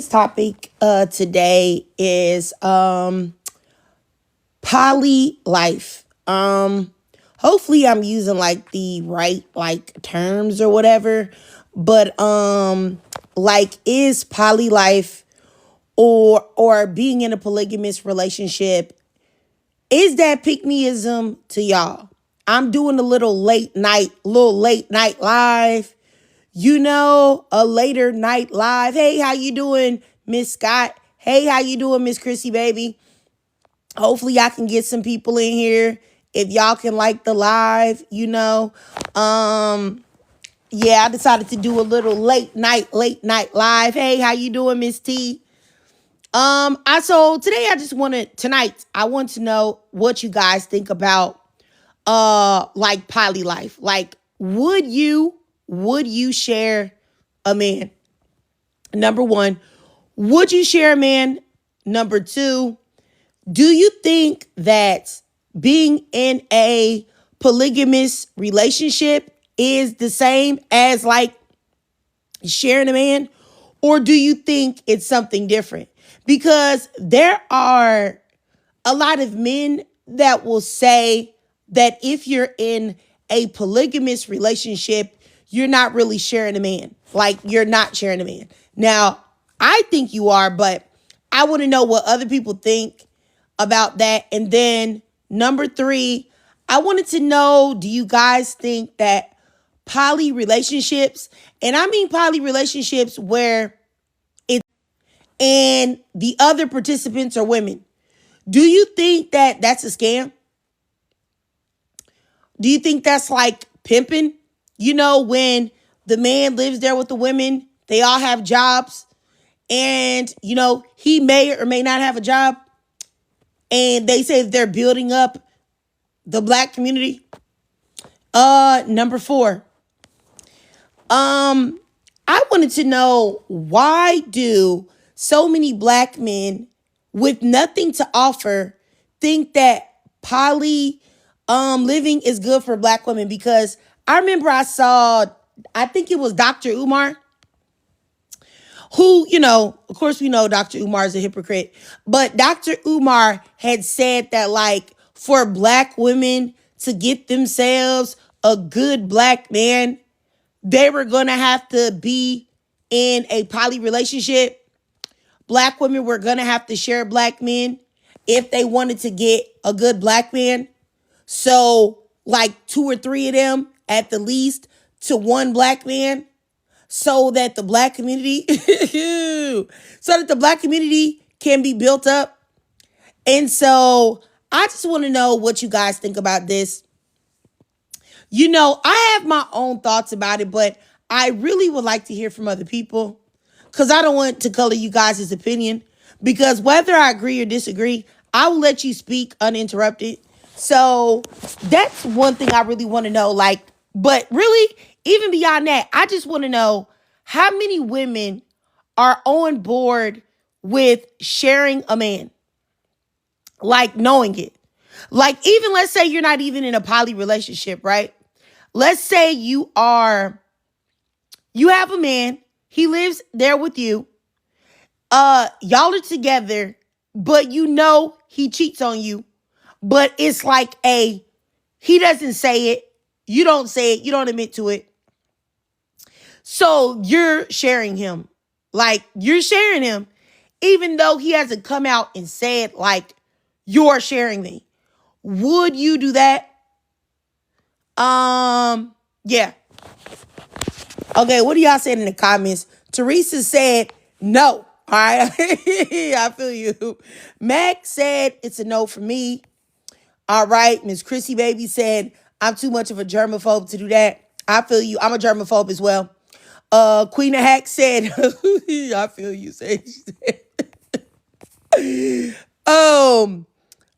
today's topic today is poly life. Hopefully I'm using like the right like terms or whatever. But like is poly life or being in a polygamous relationship, is that pick meism to y'all? I'm doing a little late night live. A later night live. Hey, how you doing, Miss Scott? Hey, how you doing, Miss Chrissy, baby? Hopefully I can get some people in here. If y'all can like the live, yeah, I decided to do a little late night live. Hey, how you doing, Miss T? I want to know what you guys think about like poly life. Like, would you share a man? Number one, would you share a man? Number two, do you think that being in a polygamous relationship is the same as like sharing a man? Or do you think it's something different? Because there are a lot of men that will say that if you're in a polygamous relationship, you're not really sharing a man. Like, you're not sharing a man. Now, I think you are, but I want to know what other people think about that. And then number three, I wanted to know, do you guys think that poly relationships, and I mean poly relationships where it's and the other participants are women, do you think that that's a scam? Do you think that's like pimping? When the man lives there with the women, they all have jobs, and, he may or may not have a job, and they say that they're building up the black community. Number four, I wanted to know, why do so many black men with nothing to offer think that poly living is good for black women? Because I remember I think it was Dr. Umar, who, of course we know Dr. Umar is a hypocrite, but Dr. Umar had said that like for black women to get themselves a good black man, they were going to have to be in a poly relationship. Black women were going to have to share black men if they wanted to get a good black man. So like two or three of them at the least to one black man, so that the black community can be built up. And so I just want to know what you guys think about this. I have my own thoughts about it, but I really would like to hear from other people, because I don't want to color you guys' opinion, because whether I agree or disagree, I will let you speak uninterrupted. So that's one thing I really want to know. Like, but really, even beyond that, I just want to know how many women are on board with sharing a man, like knowing it. Like, even let's say you're not even in a poly relationship, right? Let's say you have a man, he lives there with you. Y'all are together, but he cheats on you. But it's like he doesn't say it. You don't say it. You don't admit to it. So you're sharing him. Like, you're sharing him, even though he hasn't come out and said, like, you're sharing me. Would you do that? Yeah. Okay, what do y'all saying in the comments? Teresa said no. All right. I feel you. Max said it's a no for me. All right. Miss Chrissy baby said I'm too much of a germaphobe to do that. I feel you. I'm a germaphobe as well. Queen of Hack said, I feel you, say.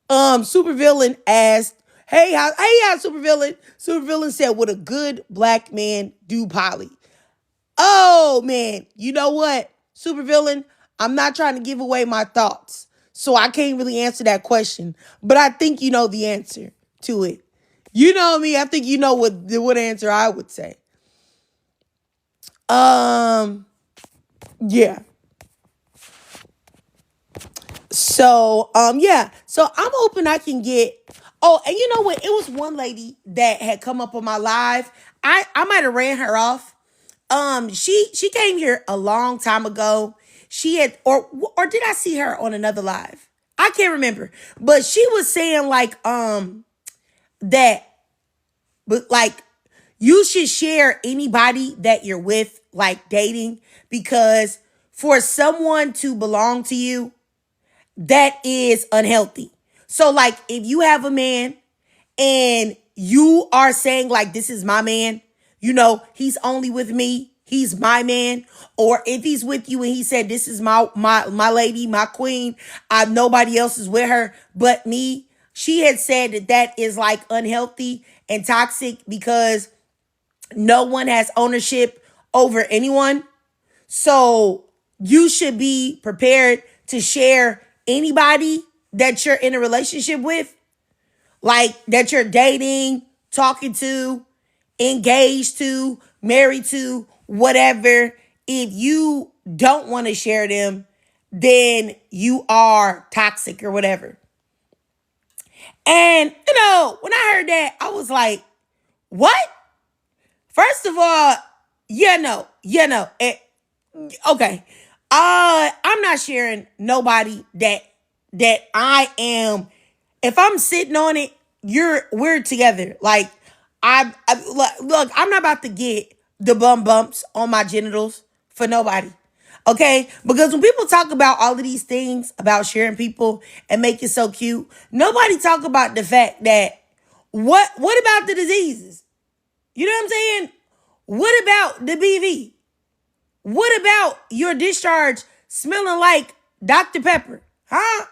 Supervillain asked, hey, how Supervillain? Supervillain said, would a good black man do poly? Oh, man. You know what, Supervillain? I'm not trying to give away my thoughts, so I can't really answer that question. But I think you know the answer to it. You know me. I think you know what answer I would say. Yeah. So, yeah. So I'm hoping I can get. Oh, and you know what? It was one lady that had come up on my live. I might have ran her off. She came here a long time ago. She had, or did I see her on another live? I can't remember. But she was saying like that, but like you should share anybody that you're with, like dating, because for someone to belong to you, that is unhealthy. So like if you have a man and you are saying like this is my man, he's only with me, he's my man, or if he's with you and he said this is my lady, my queen, nobody else is with her but me. She had said that is like unhealthy and toxic because no one has ownership over anyone. So you should be prepared to share anybody that you're in a relationship with, like that you're dating, talking to, engaged to, married to, whatever. If you don't want to share them, then you are toxic or whatever. And, when I heard that, I was like, what? First of all, okay. I'm not sharing nobody that I am. If I'm sitting on it, we're together. Like look, I'm not about to get the bumps on my genitals for nobody. Okay? Because when people talk about all of these things about sharing people and make it so cute, nobody talk about the fact that what about the diseases? You know what I'm saying? What about the BV? What about your discharge smelling like Dr. Pepper? Huh?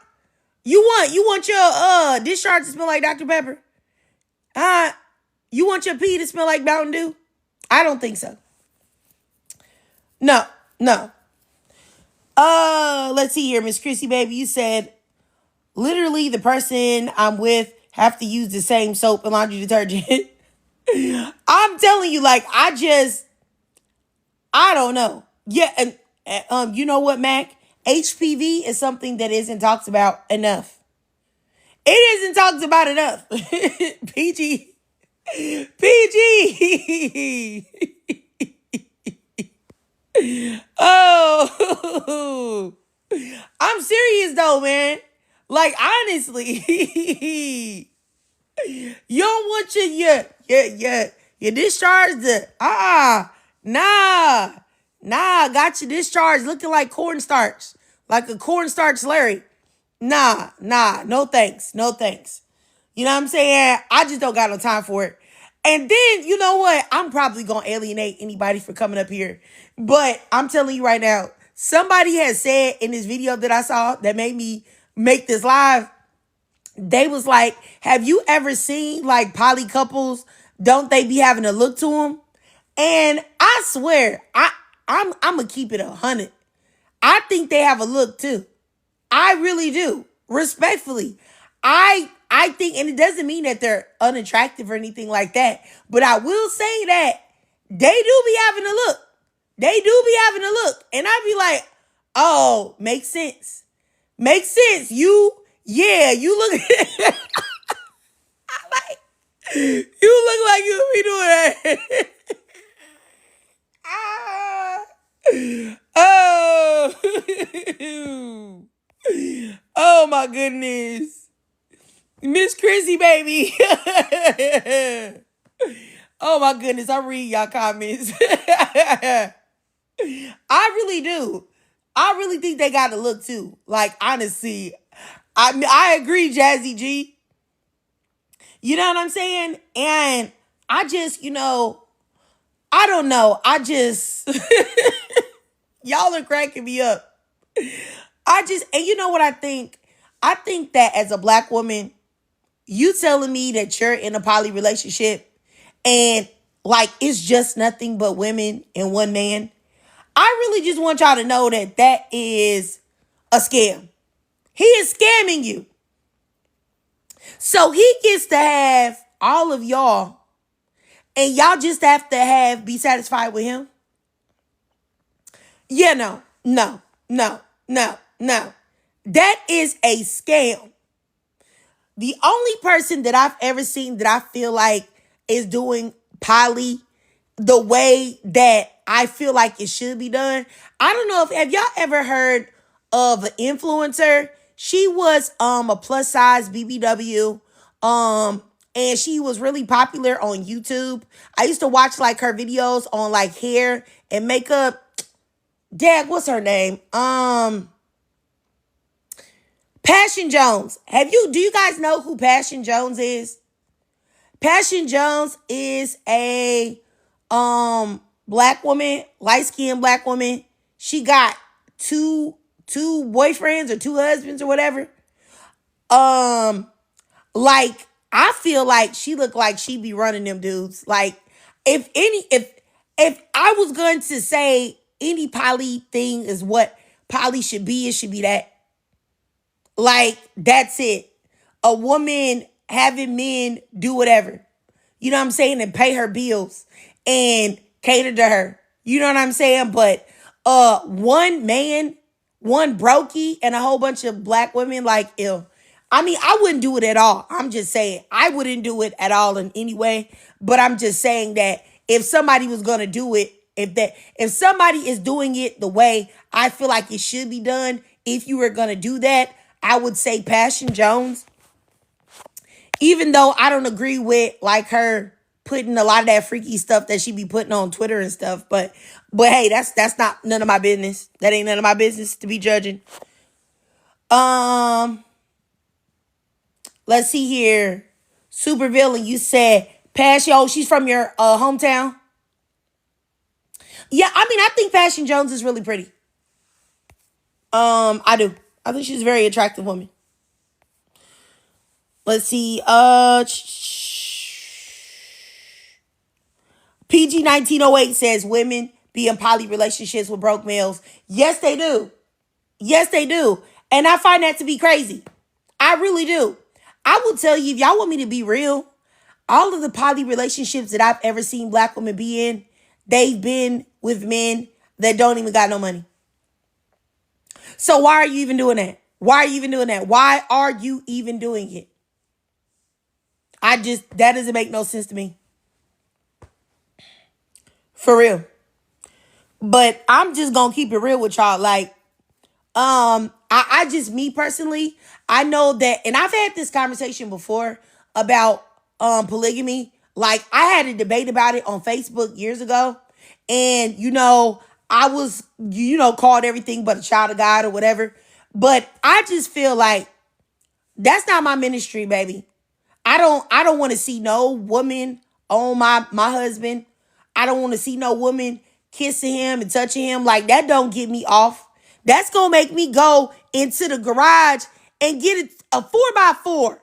You want your discharge to smell like Dr. Pepper? Huh? You want your pee to smell like Mountain Dew? I don't think so. No, no. Let's see here, Miss Chrissy baby. You said literally the person I'm with have to use the same soap and laundry detergent. I'm telling you, like, I don't know. Yeah, and you know what, Mac? HPV is something that isn't talked about enough. It isn't talked about enough. PG. PG. Oh. I'm serious though, man. Like, honestly. You don't want your discharge to nah. Got your discharge looking like cornstarch. Like a cornstarch Larry. Nah, no thanks. No thanks. You know what I'm saying? I just don't got no time for it. And then, you know what? I'm probably gonna alienate anybody for coming up here. But I'm telling you right now, somebody has said in this video that I saw that made me make this live, they was like, have you ever seen like poly couples? Don't they be having a look to them? And I swear, I'm gonna keep it 100. I think they have a look too. I really do. Respectfully. I think, and it doesn't mean that they're unattractive or anything like that, but I will say that they do be having a look. They do be having a look. And I be like, oh, makes sense. Makes sense. You look like you look like you be doing that. Oh. Oh my goodness. Miss Chrissy baby. Oh my goodness. I read y'all comments. I really do. I really think they got to look too. Like, honestly, I agree, Jazzy G. You know what I'm saying? And I just, I don't know. Y'all are cracking me up. And you know what I think? I think that as a black woman, you telling me that you're in a poly relationship and like it's just nothing but women and one man. I really just want y'all to know that is a scam. He is scamming you. So he gets to have all of y'all and y'all just have to be satisfied with him. Yeah, no. That is a scam. The only person that I've ever seen that I feel like is doing poly the way that I feel like it should be done. I don't know if have y'all ever heard of an influencer? She was a plus size BBW. And she was really popular on YouTube. I used to watch like her videos on like hair and makeup. Dad, what's her name? Passion Jones. Do you guys know who Passion Jones is? Passion Jones is a black woman, light-skinned black woman. She got two boyfriends or two husbands or whatever. Like I feel like she looked like she be running them dudes. Like if I was going to say any poly thing is what poly should be, it should be that. Like, that's it. A woman having men do whatever. You know what I'm saying? And pay her bills and cater to her. You know what I'm saying? But one man, one brokey, and a whole bunch of black women, like, ew. I mean, I wouldn't do it at all. I'm just saying. I wouldn't do it at all in any way. But I'm just saying that if somebody was going to do it, if somebody is doing it the way I feel like it should be done, if you were going to do that, I would say Passion Jones. Even though I don't agree with like her putting a lot of that freaky stuff that she be putting on Twitter and stuff. But hey, that's not none of my business. That ain't none of my business to be judging. Let's see here. Super Villain, you said Passion. Oh, she's from your hometown. Yeah, I mean, I think Passion Jones is really pretty. I do. I think she's a very attractive woman. Let's see. PG 1908 says women be in poly relationships with broke males. Yes, they do. Yes, they do. And I find that to be crazy. I really do. I will tell you, if y'all want me to be real, all of the poly relationships that I've ever seen black women be in, they've been with men that don't even got no money. So why are you even doing that? Why are you even doing that? Why are you even doing it? That doesn't make no sense to me. For real. But I'm just gonna keep it real with y'all. Like, I just, me personally, I know that, and I've had this conversation before about polygamy. Like, I had a debate about it on Facebook years ago. And, I was, called everything but a child of God or whatever. But I just feel like that's not my ministry, baby. I don't want to see no woman on my husband. I don't want to see no woman kissing him and touching him. Like, that don't get me off. That's going to make me go into the garage and get a 4x4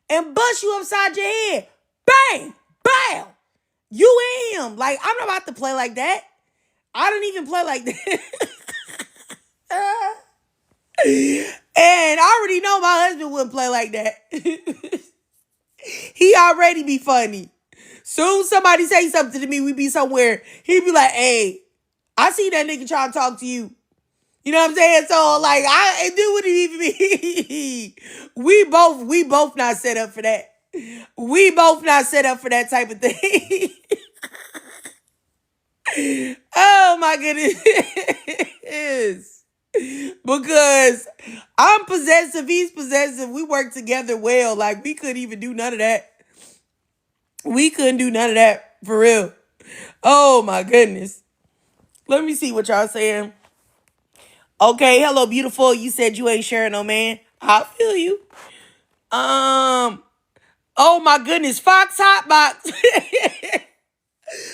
and bust you upside your head. Bang! Bam! You and him. Like, I'm not about to play like that. I don't even play like that. And I already know my husband wouldn't play like that. He already be funny. Soon somebody say something to me, we be somewhere, he'd be like, hey, I see that nigga trying to talk to you. You know what I'm saying? So, like, it wouldn't even be. We both not set up for that. We both not set up for that type of thing. Oh, my goodness. Because I'm possessive, he's possessive. We work together well. Like, we couldn't even do none of that. We couldn't do none of that, for real. Oh, my goodness. Let me see what y'all saying. Okay, hello, beautiful. You said you ain't sharing no man. I feel you. Oh, my goodness. Fox Hotbox.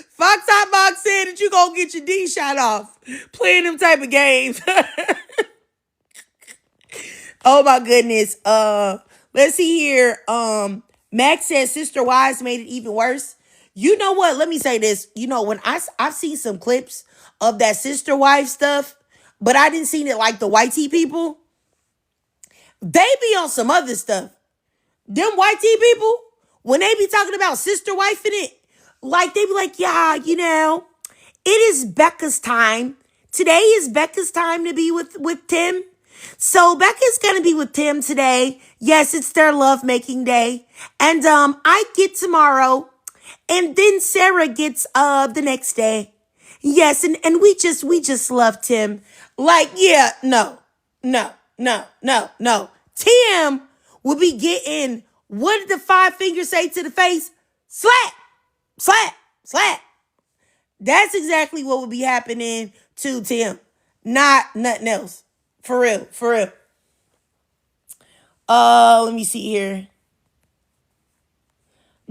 Fox Hotbox said that you gonna get your D shot off playing them type of games. Oh, my goodness. Let's see here. Max says Sister Wives made it even worse. You know what? Let me say this. When I've seen some clips of that Sister Wife stuff, but I didn't see it like the white tea people. They be on some other stuff. Them white tea people, when they be talking about Sister Wife in it, like they be like, yeah, it is Becca's time. Today is Becca's time to be with Tim. So Becca's gonna be with Tim today. Yes, it's their lovemaking day. And I get tomorrow. And then Sarah gets the next day. Yes, and we just love Tim. Like, yeah, no. Tim will be getting, what did the five fingers say to the face? Slap, slap, slap. That's exactly what will be happening to Tim. Not nothing else. For real, for real. Let me see here.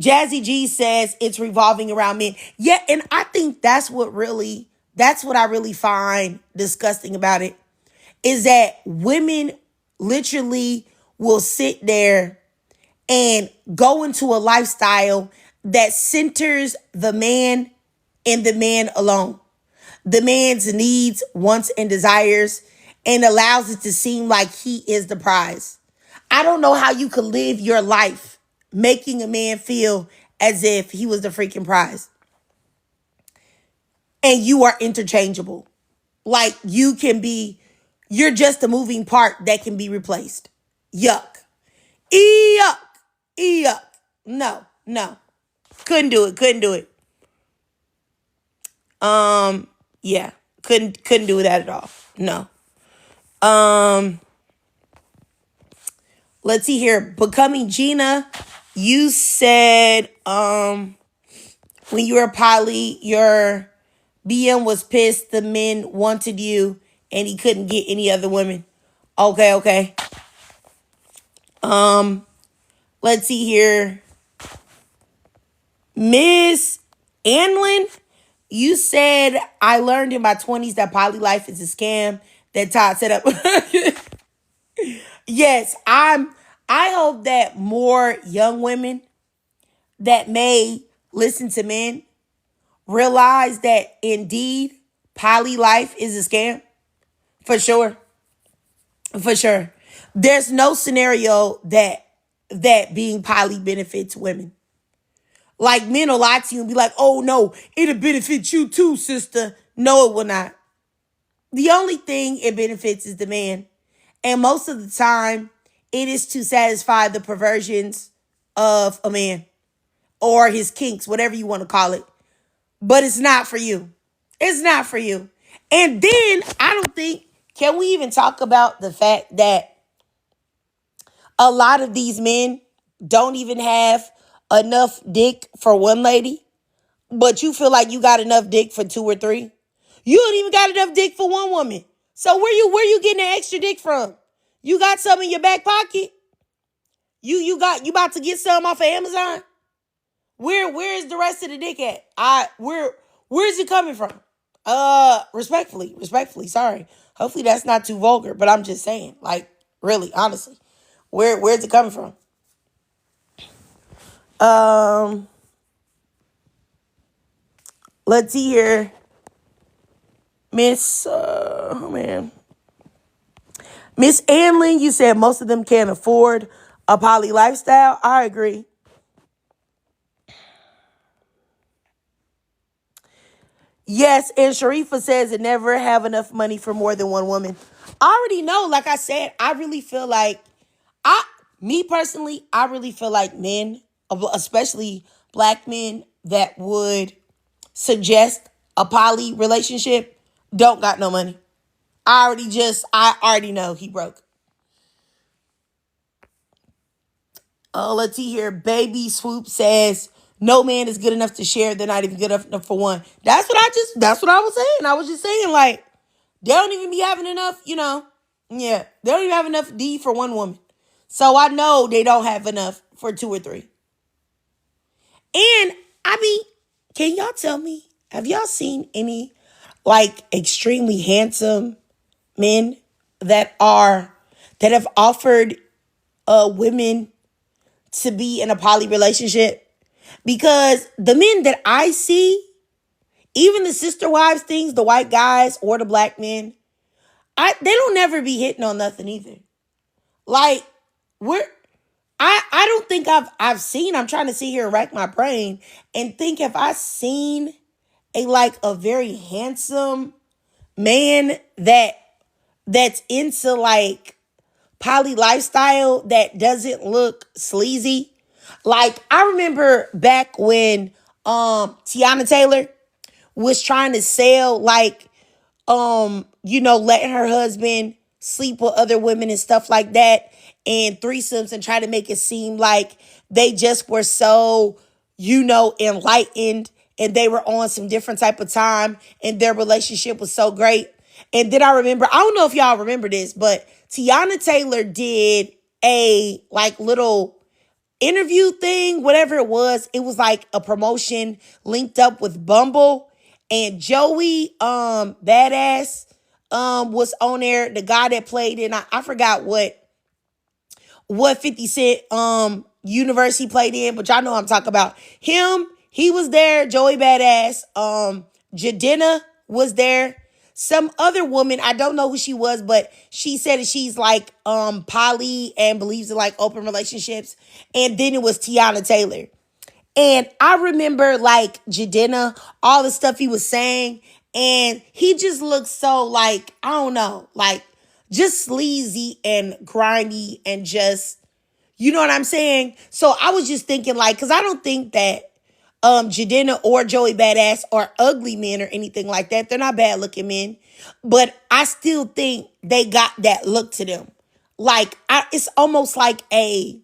Jazzy G says it's revolving around men. Yeah, and I think that's what I really find disgusting about it, is that women literally will sit there and go into a lifestyle that centers the man and the man alone. The man's needs, wants, and desires, and allows it to seem like he is the prize. I don't know how you could live your life making a man feel as if he was the freaking prize. And you are interchangeable. Like you're just a moving part that can be replaced. Yuck. Yuck. Yuck. No. Couldn't do it. Yeah. Couldn't do that at all. No. Let's see here. Becoming Gina, you said when you were poly, your BM was pissed the men wanted you and he couldn't get any other women. Okay. Let's see here. Miss Anlin, you said I learned in my 20s that poly life is a scam that Todd set up. Yes, I hope that more young women that may listen to men realize that indeed poly life is a scam. For sure. For sure. There's no scenario that being poly benefits women. Like, men will lie to you and be like, oh no, it'll benefit you too, sister. No, it will not. The only thing it benefits is the man. And most of the time, it is to satisfy the perversions of a man or his kinks, whatever you want to call it. But it's not for you. It's not for you. And then I don't think, can we even talk about the fact that a lot of these men don't even have enough dick for one lady, but you feel like you got enough dick for two or three? You don't even got enough dick for one woman. So where you getting the extra dick from? You got some in your back pocket? You about to get some off of Amazon? Where is the rest of the dick at? Where's it coming from? Respectfully, sorry. Hopefully that's not too vulgar, but I'm just saying, like, really, honestly. Where's it coming from? Let's see here. Miss Anlin, you said most of them can't afford a poly lifestyle. I agree. Yes, and Sharifa says it never have enough money for more than one woman. I already know, like I said, I really feel like, me personally, I really feel like men, especially black men that would suggest a poly relationship, don't got no money. I already know he broke. Let's see here. Baby Swoop says, no man is good enough to share. They're not even good enough for one. That's what I was saying. I was just saying, like, they don't even be having enough, Yeah, they don't even have enough D for one woman. So I know they don't have enough for two or three. And, I mean, can y'all tell me, have y'all seen any, like, extremely handsome men that have offered women to be in a poly relationship? Because the men that I see, even the sister wives things, the white guys or the black men, they don't never be hitting on nothing either. Like, I don't think I've seen, I'm trying to sit here and rack my brain and think if I seen a very handsome man that's into, like, poly lifestyle that doesn't look sleazy. Like I remember back when Tiana Taylor was trying to sell like letting her husband sleep with other women and stuff like that and threesomes and try to make it seem like they just were so, enlightened and they were on some different type of time and their relationship was so great. And then I remember, I don't know if y'all remember this, but Tiana Taylor did a like little interview thing, whatever it was. It was like a promotion linked up with Bumble and Joey Badass was on there. The guy that played in I forgot what 50 Cent universe he played in, but y'all know what I'm talking about. Him, he was there, Joey Badass. Jadena was there. Some other woman, I don't know who she was, but she said that she's like poly and believes in like open relationships. And then it was Tiana Taylor. And I remember like Jadena, all the stuff he was saying, and he just looked so like, I don't know, like just sleazy and grimy and just, you know what I'm saying? So I was just thinking like, because I don't think that Jadena or Joey Badass are ugly men or anything like that. They're not bad looking men. But I still think they got that look to them. Like, it's almost like it's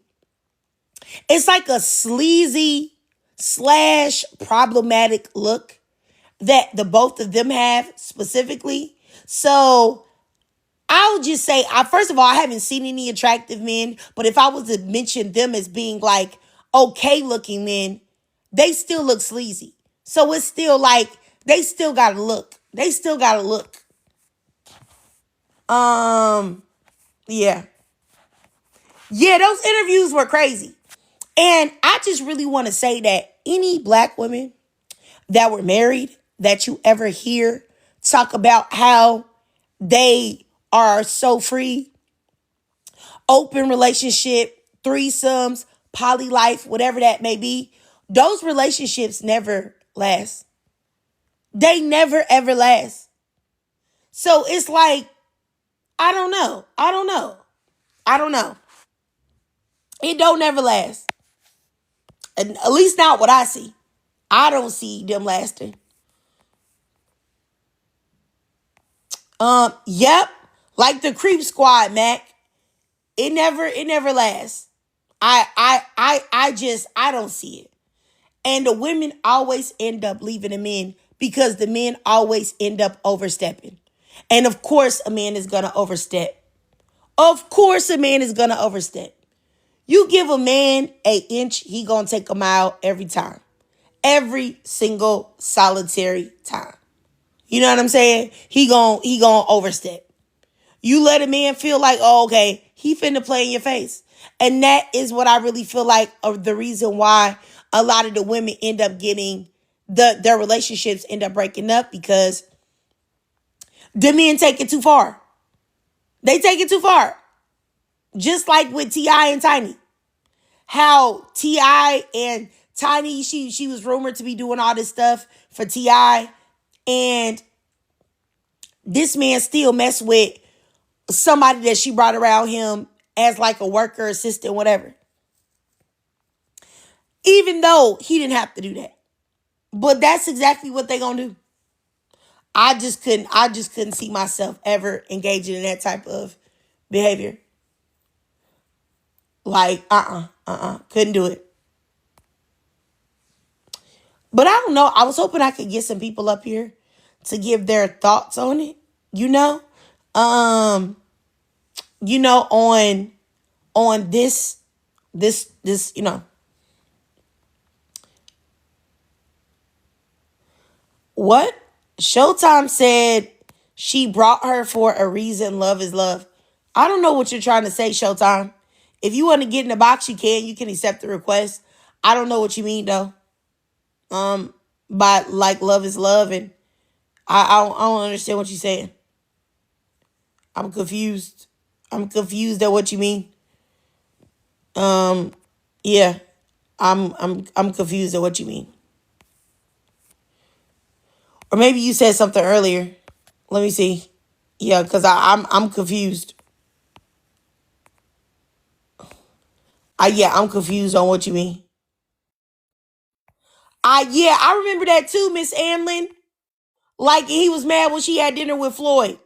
like a sleazy / problematic look that the both of them have specifically. So I'll just say, first of all, I haven't seen any attractive men, but if I was to mention them as being like okay looking men, they still look sleazy. So it's still like, they still gotta look. They still gotta look. Yeah. Yeah, those interviews were crazy. And I just really want to say that any black women that were married that you ever hear talk about how they are so free, open relationship, threesomes, poly life, whatever that may be, those relationships never last. They never ever last. So it's like, I don't know. I don't know. I don't know. It don't never last. And at least not what I see. I don't see them lasting. Yep. Like the Creep Squad, Mac. It never lasts. I don't see it. And the women always end up leaving the men because the men always end up overstepping. And of course a man is gonna overstep. Of course a man is gonna overstep. You give a man an inch, he gonna take a mile every time. Every single solitary time. You know what I'm saying? He gon' overstep. You let a man feel like, oh, okay, he finna play in your face. And that is what I really feel like the reason why a lot of the women end up getting their relationships end up breaking up, because the men take it too far. They take it too far. Just like with T.I. and Tiny. How T.I. and Tiny, she was rumored to be doing all this stuff for T.I. And this man still messed with somebody that she brought around him as like a worker, assistant, whatever. Even though he didn't have to do that. But that's exactly what they gonna do. I just couldn't see myself ever engaging in that type of behavior. Like, couldn't do it. But I don't know. I was hoping I could get some people up here to give their thoughts on it, you know? On this, What? Showtime said she brought her for a reason. Love is love. I don't know what you're trying to say, Showtime. If you want to get in the box, you can. You can accept the request. I don't know what you mean though. By like love is love, and I don't understand what you're saying. I'm confused. I'm confused at what you mean. Yeah, I'm confused at what you mean. Or maybe you said something earlier. Let me see. Yeah, because I'm confused. Yeah, I'm confused on what you mean. Yeah, I remember that too, Miss Amlin. Like he was mad when she had dinner with Floyd.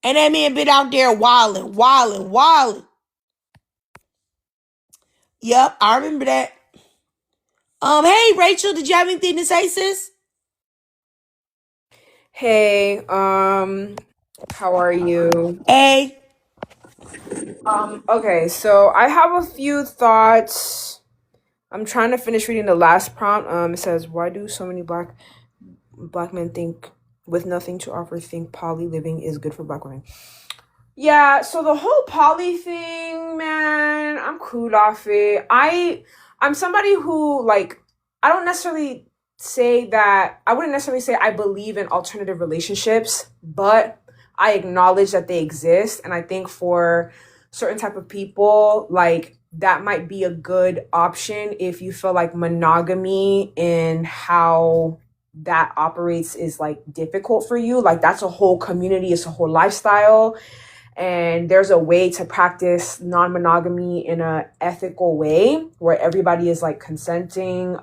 And that man been out there wilding, wilding, wilding. Yep, I remember that. Hey Rachel, did you have anything to say, sis? Hey, how are you? Hey. Okay, so I have a few thoughts. I'm trying to finish reading the last prompt. It says, "Why do so many black men think with nothing to offer think poly living is good for black women?" Yeah, so the whole poly thing, man, I'm cool off it. I'm somebody who like I don't necessarily say that I wouldn't necessarily say I believe in alternative relationships, but I acknowledge that they exist, and I think for certain type of people, like that might be a good option if you feel like monogamy and how that operates is like difficult for you. Like that's a whole community, it's a whole lifestyle, and there's a way to practice non-monogamy in a ethical way where everybody is like consenting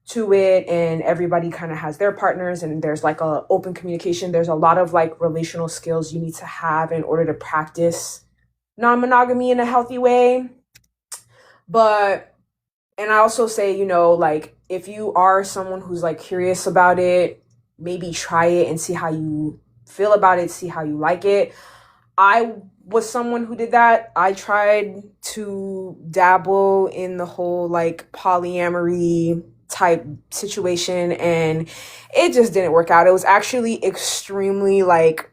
to it and everybody kind of has their partners and there's like a open communication. There's a lot of like relational skills you need to have in order to practice non-monogamy in a healthy way. But and I also say, like if you are someone who's like curious about it, maybe try it and see how you feel about it, see how you like it. I was someone who did that. I tried to dabble in the whole like polyamory type situation and it just didn't work out. It was actually extremely like,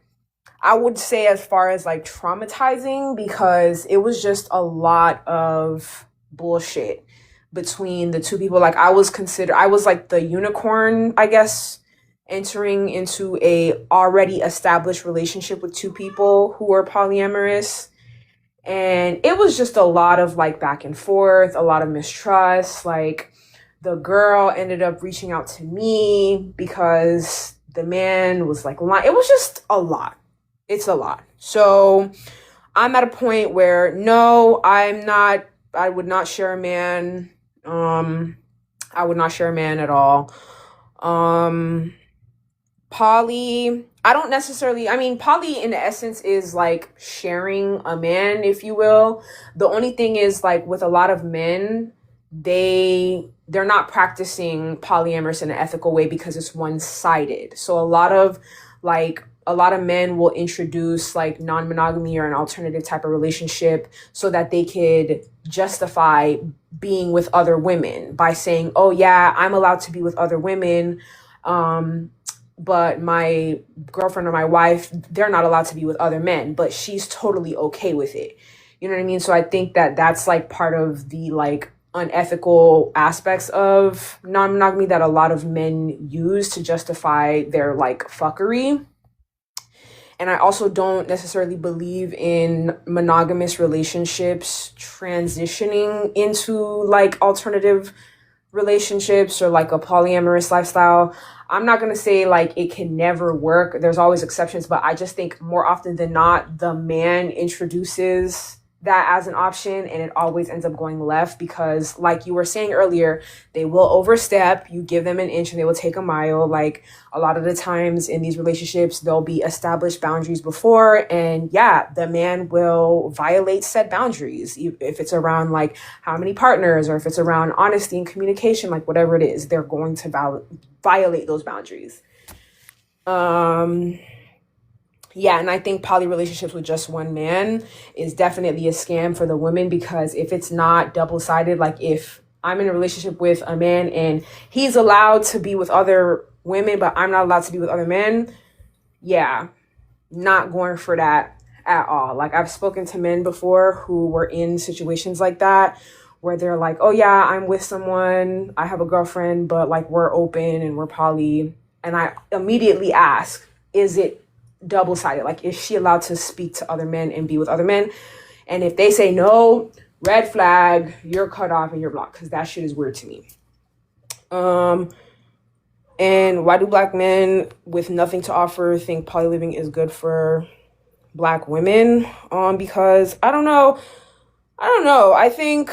I would say as far as like traumatizing because it was just a lot of bullshit between the two people. Like I was like the unicorn, I guess, entering into a already established relationship with two people who were polyamorous, and it was just a lot of like back and forth, a lot of mistrust. Like the girl ended up reaching out to me because the man was like lying. It was just a lot. It's a lot. So I'm at a point where no, I would not share a man. I would not share a man at all. Poly, I don't necessarily, I mean, poly in essence is like sharing a man, if you will. The only thing is like with a lot of men, they're not practicing polyamorous in an ethical way because it's one-sided. So a lot of men will introduce like non-monogamy or an alternative type of relationship so that they could justify being with other women by saying, oh yeah, I'm allowed to be with other women. But my girlfriend or my wife, they're not allowed to be with other men, but she's totally okay with it. You know what I mean? So I think that that's like part of the like unethical aspects of non-monogamy that a lot of men use to justify their like fuckery. And I also don't necessarily believe in monogamous relationships transitioning into like alternative relationships or like a polyamorous lifestyle. I'm not going to say like it can never work. There's always exceptions, but I just think more often than not, the man introduces that as an option and it always ends up going left because like you were saying earlier, they will overstep. You give them an inch and they will take a mile. Like a lot of the times in these relationships, there'll be established boundaries before, and yeah, the man will violate said boundaries. If it's around like how many partners or if it's around honesty and communication, like whatever it is, they're going to violate those boundaries. Yeah, and I think poly relationships with just one man is definitely a scam for the women because if it's not double-sided, like if I'm in a relationship with a man and he's allowed to be with other women, but I'm not allowed to be with other men, yeah, not going for that at all. Like I've spoken to men before who were in situations like that where they're like, oh yeah, I'm with someone, I have a girlfriend, but like we're open and we're poly. And I immediately ask, is it double-sided? Like, is she allowed to speak to other men and be with other men? And if they say no, red flag, you're cut off and you're blocked because that shit is weird to me. And why do black men with nothing to offer think poly living is good for black women? Because I don't know. I think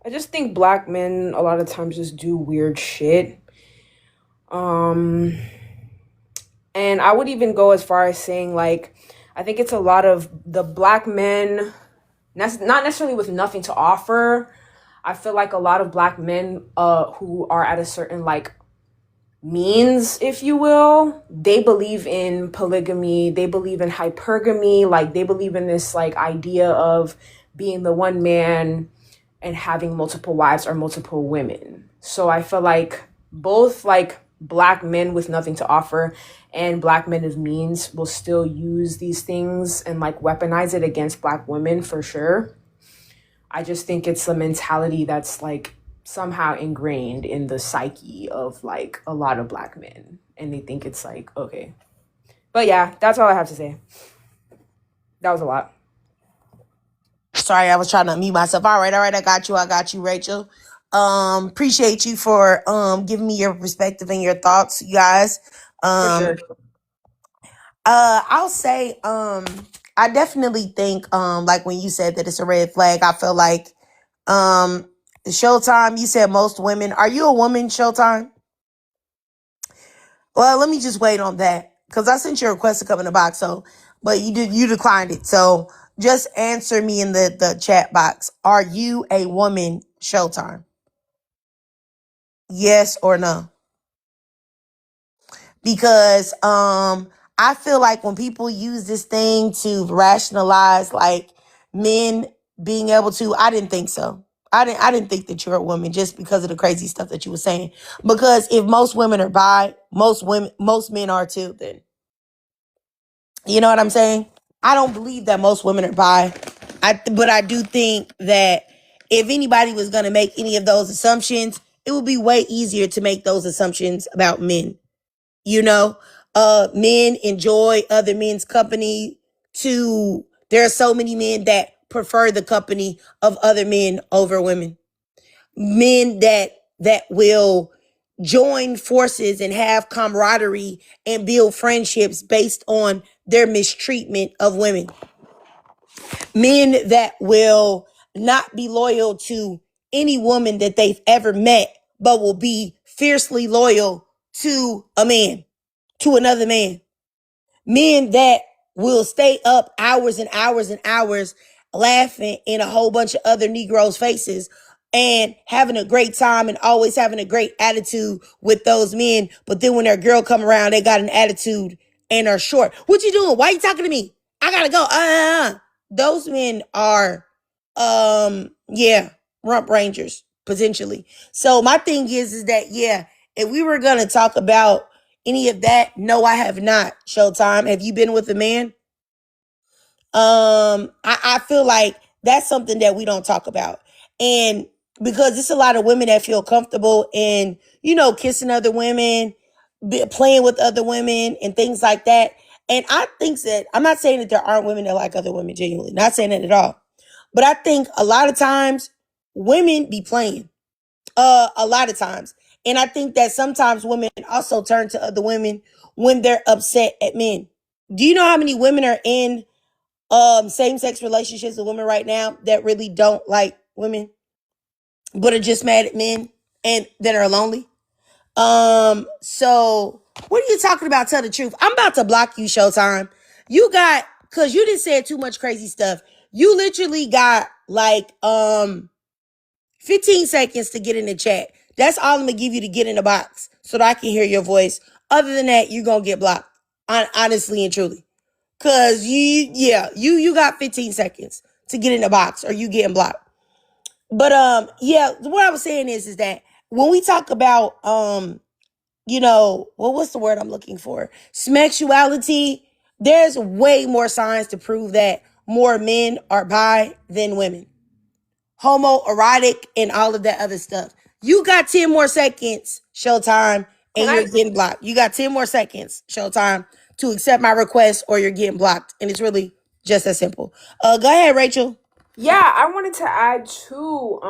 I just think black men a lot of times just do weird shit. Um, and I would even go as far as saying like, I think it's a lot of the black men, not necessarily with nothing to offer. I feel like a lot of black men who are at a certain like means, if you will, they believe in polygamy, they believe in hypergamy, like they believe in this like idea of being the one man and having multiple wives or multiple women. So I feel like both like black men with nothing to offer and black men of means will still use these things and like weaponize it against black women for sure. I just think it's a mentality that's like somehow ingrained in the psyche of like a lot of black men. And they think it's like, okay. But yeah, that's all I have to say. That was a lot. Sorry, I was trying to unmute myself. All right, I got you, Rachel. Appreciate you for giving me your perspective and your thoughts, you guys. For sure. I'll say, I definitely think, like when you said that it's a red flag, I feel like, Showtime, you said most women. Are you a woman, Showtime? Well, let me just wait on that because I sent you a request to come in the box. So, but you declined it. So just answer me in the chat box. Are you a woman, Showtime? Yes or no? Because I feel like when people use this thing to rationalize like men being able to, I didn't think so. I didn't think that you're a woman just because of the crazy stuff that you were saying. Because if most women are bi, most men are too, then you know what I'm saying? I don't believe that most women are bi. But I do think that if anybody was gonna make any of those assumptions, it would be way easier to make those assumptions about men. You know, men enjoy other men's company to there are so many men that prefer the company of other men over women. Men that will join forces and have camaraderie and build friendships based on their mistreatment of women. Men that will not be loyal to any woman that they've ever met, but will be fiercely loyal to a man, to another man. Men that will stay up hours and hours and hours laughing in a whole bunch of other Negroes' faces and having a great time and always having a great attitude with those men. But then when their girl come around, they got an attitude and are short. What you doing? Why you talking to me? I gotta go. Those men are, yeah, rump rangers potentially. So my thing is that, yeah, if we were gonna talk about any of that, no, I have not. Showtime, have you been with a man? I feel like that's something that we don't talk about. And because it's a lot of women that feel comfortable in, kissing other women, playing with other women and things like that. And I think that I'm not saying that there aren't women that like other women genuinely, not saying that at all. But I think a lot of times women be playing. A lot of times. And I think that sometimes women also turn to other women when they're upset at men. Do you know how many women are in same-sex relationships with women right now that really don't like women, but are just mad at men and that are lonely? So what are you talking about? Tell the truth. I'm about to block you, Showtime. Cause you just said too much crazy stuff. You literally got like 15 seconds to get in the chat. That's all I'm gonna give you to get in the box so that I can hear your voice. Other than that, you're gonna get blocked. Honestly and truly. Cause you got 15 seconds to get in the box or you getting blocked. But yeah, what I was saying is that when we talk about what's the word I'm looking for? Smexuality, there's way more signs to prove that more men are bi than women. Homoerotic and all of that other stuff. You got 10 more seconds, Showtime, and you're getting blocked. You got 10 more seconds, Showtime, to accept my request or you're getting blocked. And it's really just that simple. Go ahead, Rachel. Yeah, I wanted to add too,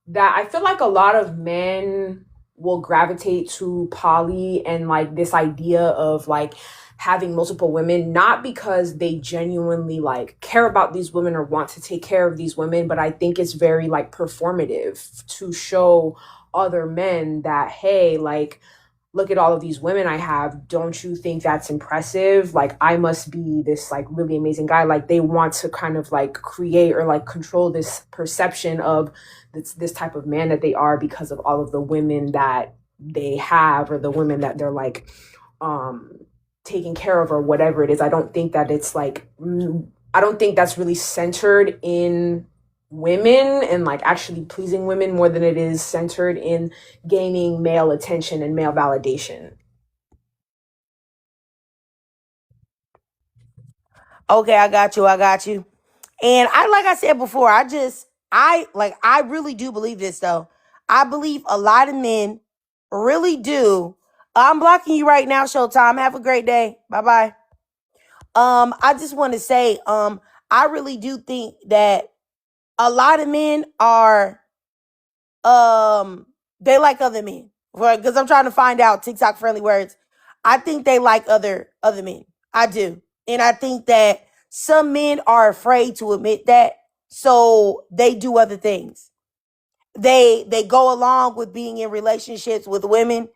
that I feel like a lot of men will gravitate to poly and like this idea of like having multiple women, not because they genuinely like care about these women or want to take care of these women, but I think it's very like performative to show other men that, hey, like, look at all of these women I have. Don't you think that's impressive? Like, I must be this like really amazing guy. Like, they want to kind of like create or like control this perception of this type of man that they are because of all of the women that they have, or the women that they're like um taking care of, or whatever it is. I don't think that it's like, I don't think that's really centered in women and like actually pleasing women more than it is centered in gaining male attention and male validation. Okay, I got you. I got you. And I, like I said before, I really do believe this though. I believe a lot of men really do. I'm blocking you right now, Showtime. Have a great day. Bye bye. I just want to say, I really do think that a lot of men are, they like other men. Because I'm trying to find out TikTok friendly words. I think they like other men. I do. And I think that some men are afraid to admit that. So they do other things. They go along with being in relationships with women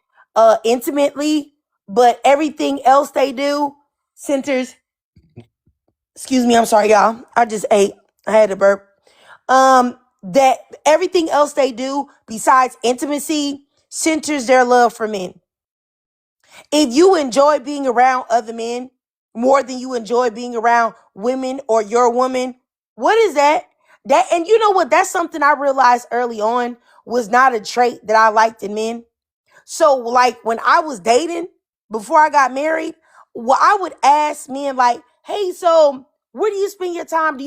intimately, but everything else they do centers, excuse me, I'm sorry, y'all. I just ate. I had to burp. That everything else they do besides intimacy centers their love for men. If you enjoy being around other men more than you enjoy being around women or your woman, what is that? That, and you know what? That's something I realized early on was not a trait that I liked in men. So, like, when I was dating before I got married, well, I would ask men, like, hey, so where do you spend your time?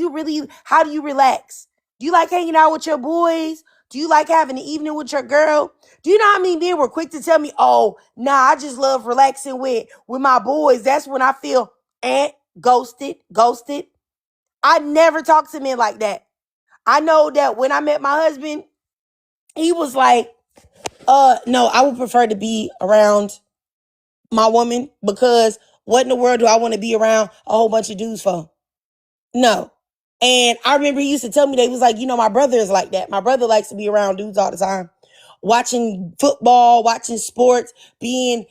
How do you relax? Do you like hanging out with your boys? Do you like having an evening with your girl? Do you know how many men were quick to tell me, oh, nah, I just love relaxing with my boys. That's when I feel ghosted. I never talked to men like that. I know that when I met my husband, he was like, no, I would prefer to be around my woman, because what in the world do I want to be around a whole bunch of dudes for? No. And I remember he used to tell me, they was like, my brother is like that. My brother likes to be around dudes all the time, watching football, watching sports,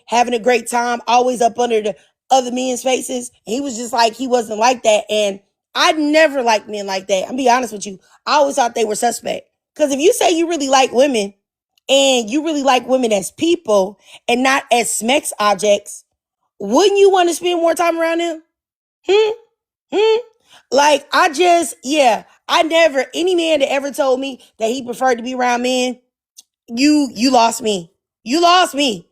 having a great time, always up under the other men's faces. And he was just like, he wasn't like that. And I never liked men like that. I'm be honest with you. I always thought they were suspect. Because if you say you really like women, and you really like women as people and not as sex objects, wouldn't you want to spend more time around them? Hmm? Hmm? Like, I never, any man that ever told me that he preferred to be around men, you lost me. You lost me.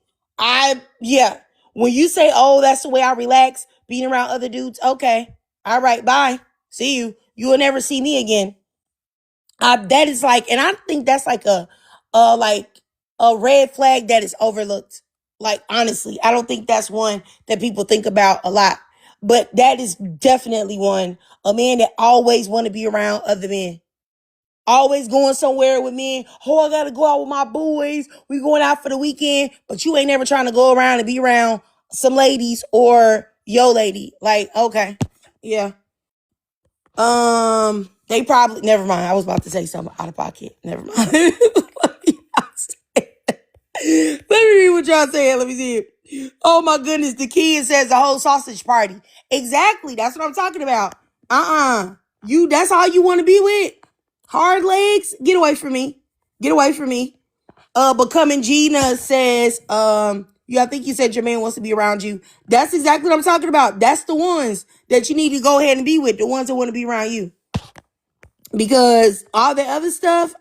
Yeah. When you say, oh, that's the way I relax, being around other dudes, okay. All right, bye. See you. You will never see me again. That is like, and I think that's like like a red flag that is overlooked. Like, honestly, I don't think that's one that people think about a lot, but that is definitely one. A man that always want to be around other men, always going somewhere with men. Oh, I gotta go out with my boys. We going out for the weekend, but you ain't never trying to go around and be around some ladies or yo lady. Like, okay, yeah. They probably, never mind. I was about to say something out of pocket. Never mind. Let me read what y'all saying. Let me see it. Oh my goodness. The kid says the whole sausage party. Exactly. That's what I'm talking about. That's all you want to be with? Hard legs? Get away from me. Get away from me. Becoming Gina says, I think you said your man wants to be around you. That's exactly what I'm talking about. That's the ones that you need to go ahead and be with. The ones that want to be around you. Because all the other stuff,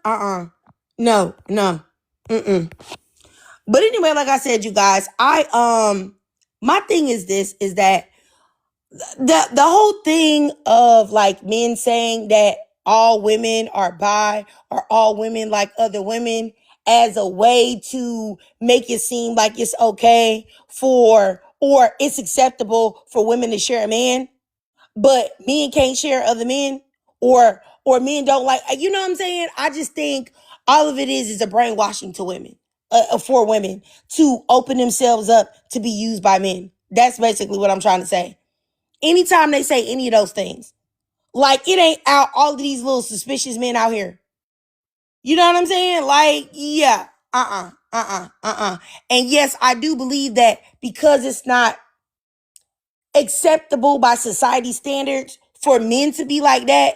no. Mm-mm. But anyway, like I said, you guys, my thing is this, is that the whole thing of like men saying that all women are bi or all women like other women as a way to make it seem like it's okay or it's acceptable for women to share a man, but men can't share other men, or men don't like, you know what I'm saying? I just think all of it is a brainwashing to women, for women to open themselves up to be used by men. That's basically what I'm trying to say. Anytime they say any of those things, like it ain't out all of these little suspicious men out here. You know what I'm saying? Like, yeah, And yes, I do believe that because it's not acceptable by society standards for men to be like that,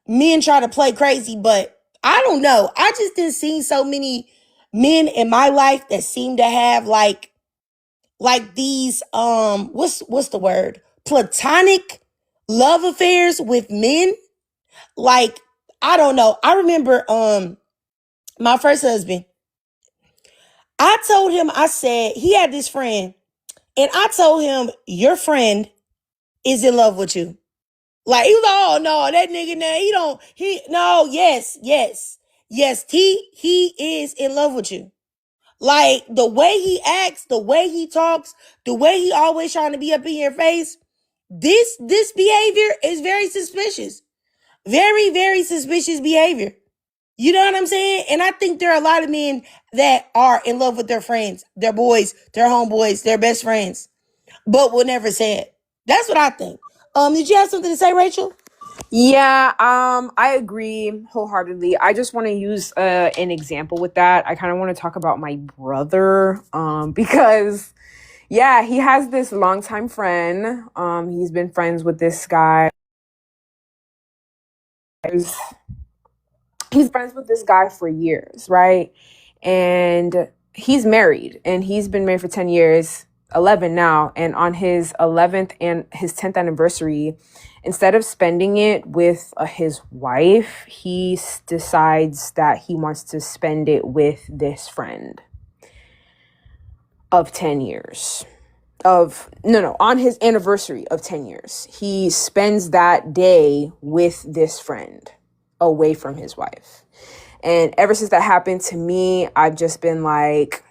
men try to play crazy, but I don't know. I just didn't see so many men in my life that seem to have like these what's the word? Platonic love affairs with men. Like, I don't know. I remember my first husband. I told him, I said, he had this friend, and I told him, your friend is in love with you. Like, he was like, oh no, that nigga now, no, yes, he is in love with you. Like, the way he acts, the way he talks, the way he always trying to be up in your face, this behavior is very suspicious. Very, very suspicious behavior. You know what I'm saying? And I think there are a lot of men that are in love with their friends, their boys, their homeboys, their best friends, but will never say it. That's what I think. Did you have something to say, Rachel? Yeah, I agree wholeheartedly. I just want to use an example with that. I kind of want to talk about my brother, because yeah, he has this longtime friend. He's been friends with this guy. He's friends with this guy for years, right? And he's married, and he's been married for 10 years, 11 now. And on his 11th and his 10th anniversary, instead of spending it with his wife, he decides that he wants to spend it with this friend of 10 years. On his anniversary of 10 years, he spends that day with this friend away from his wife. And ever since that happened to me, I've just been like,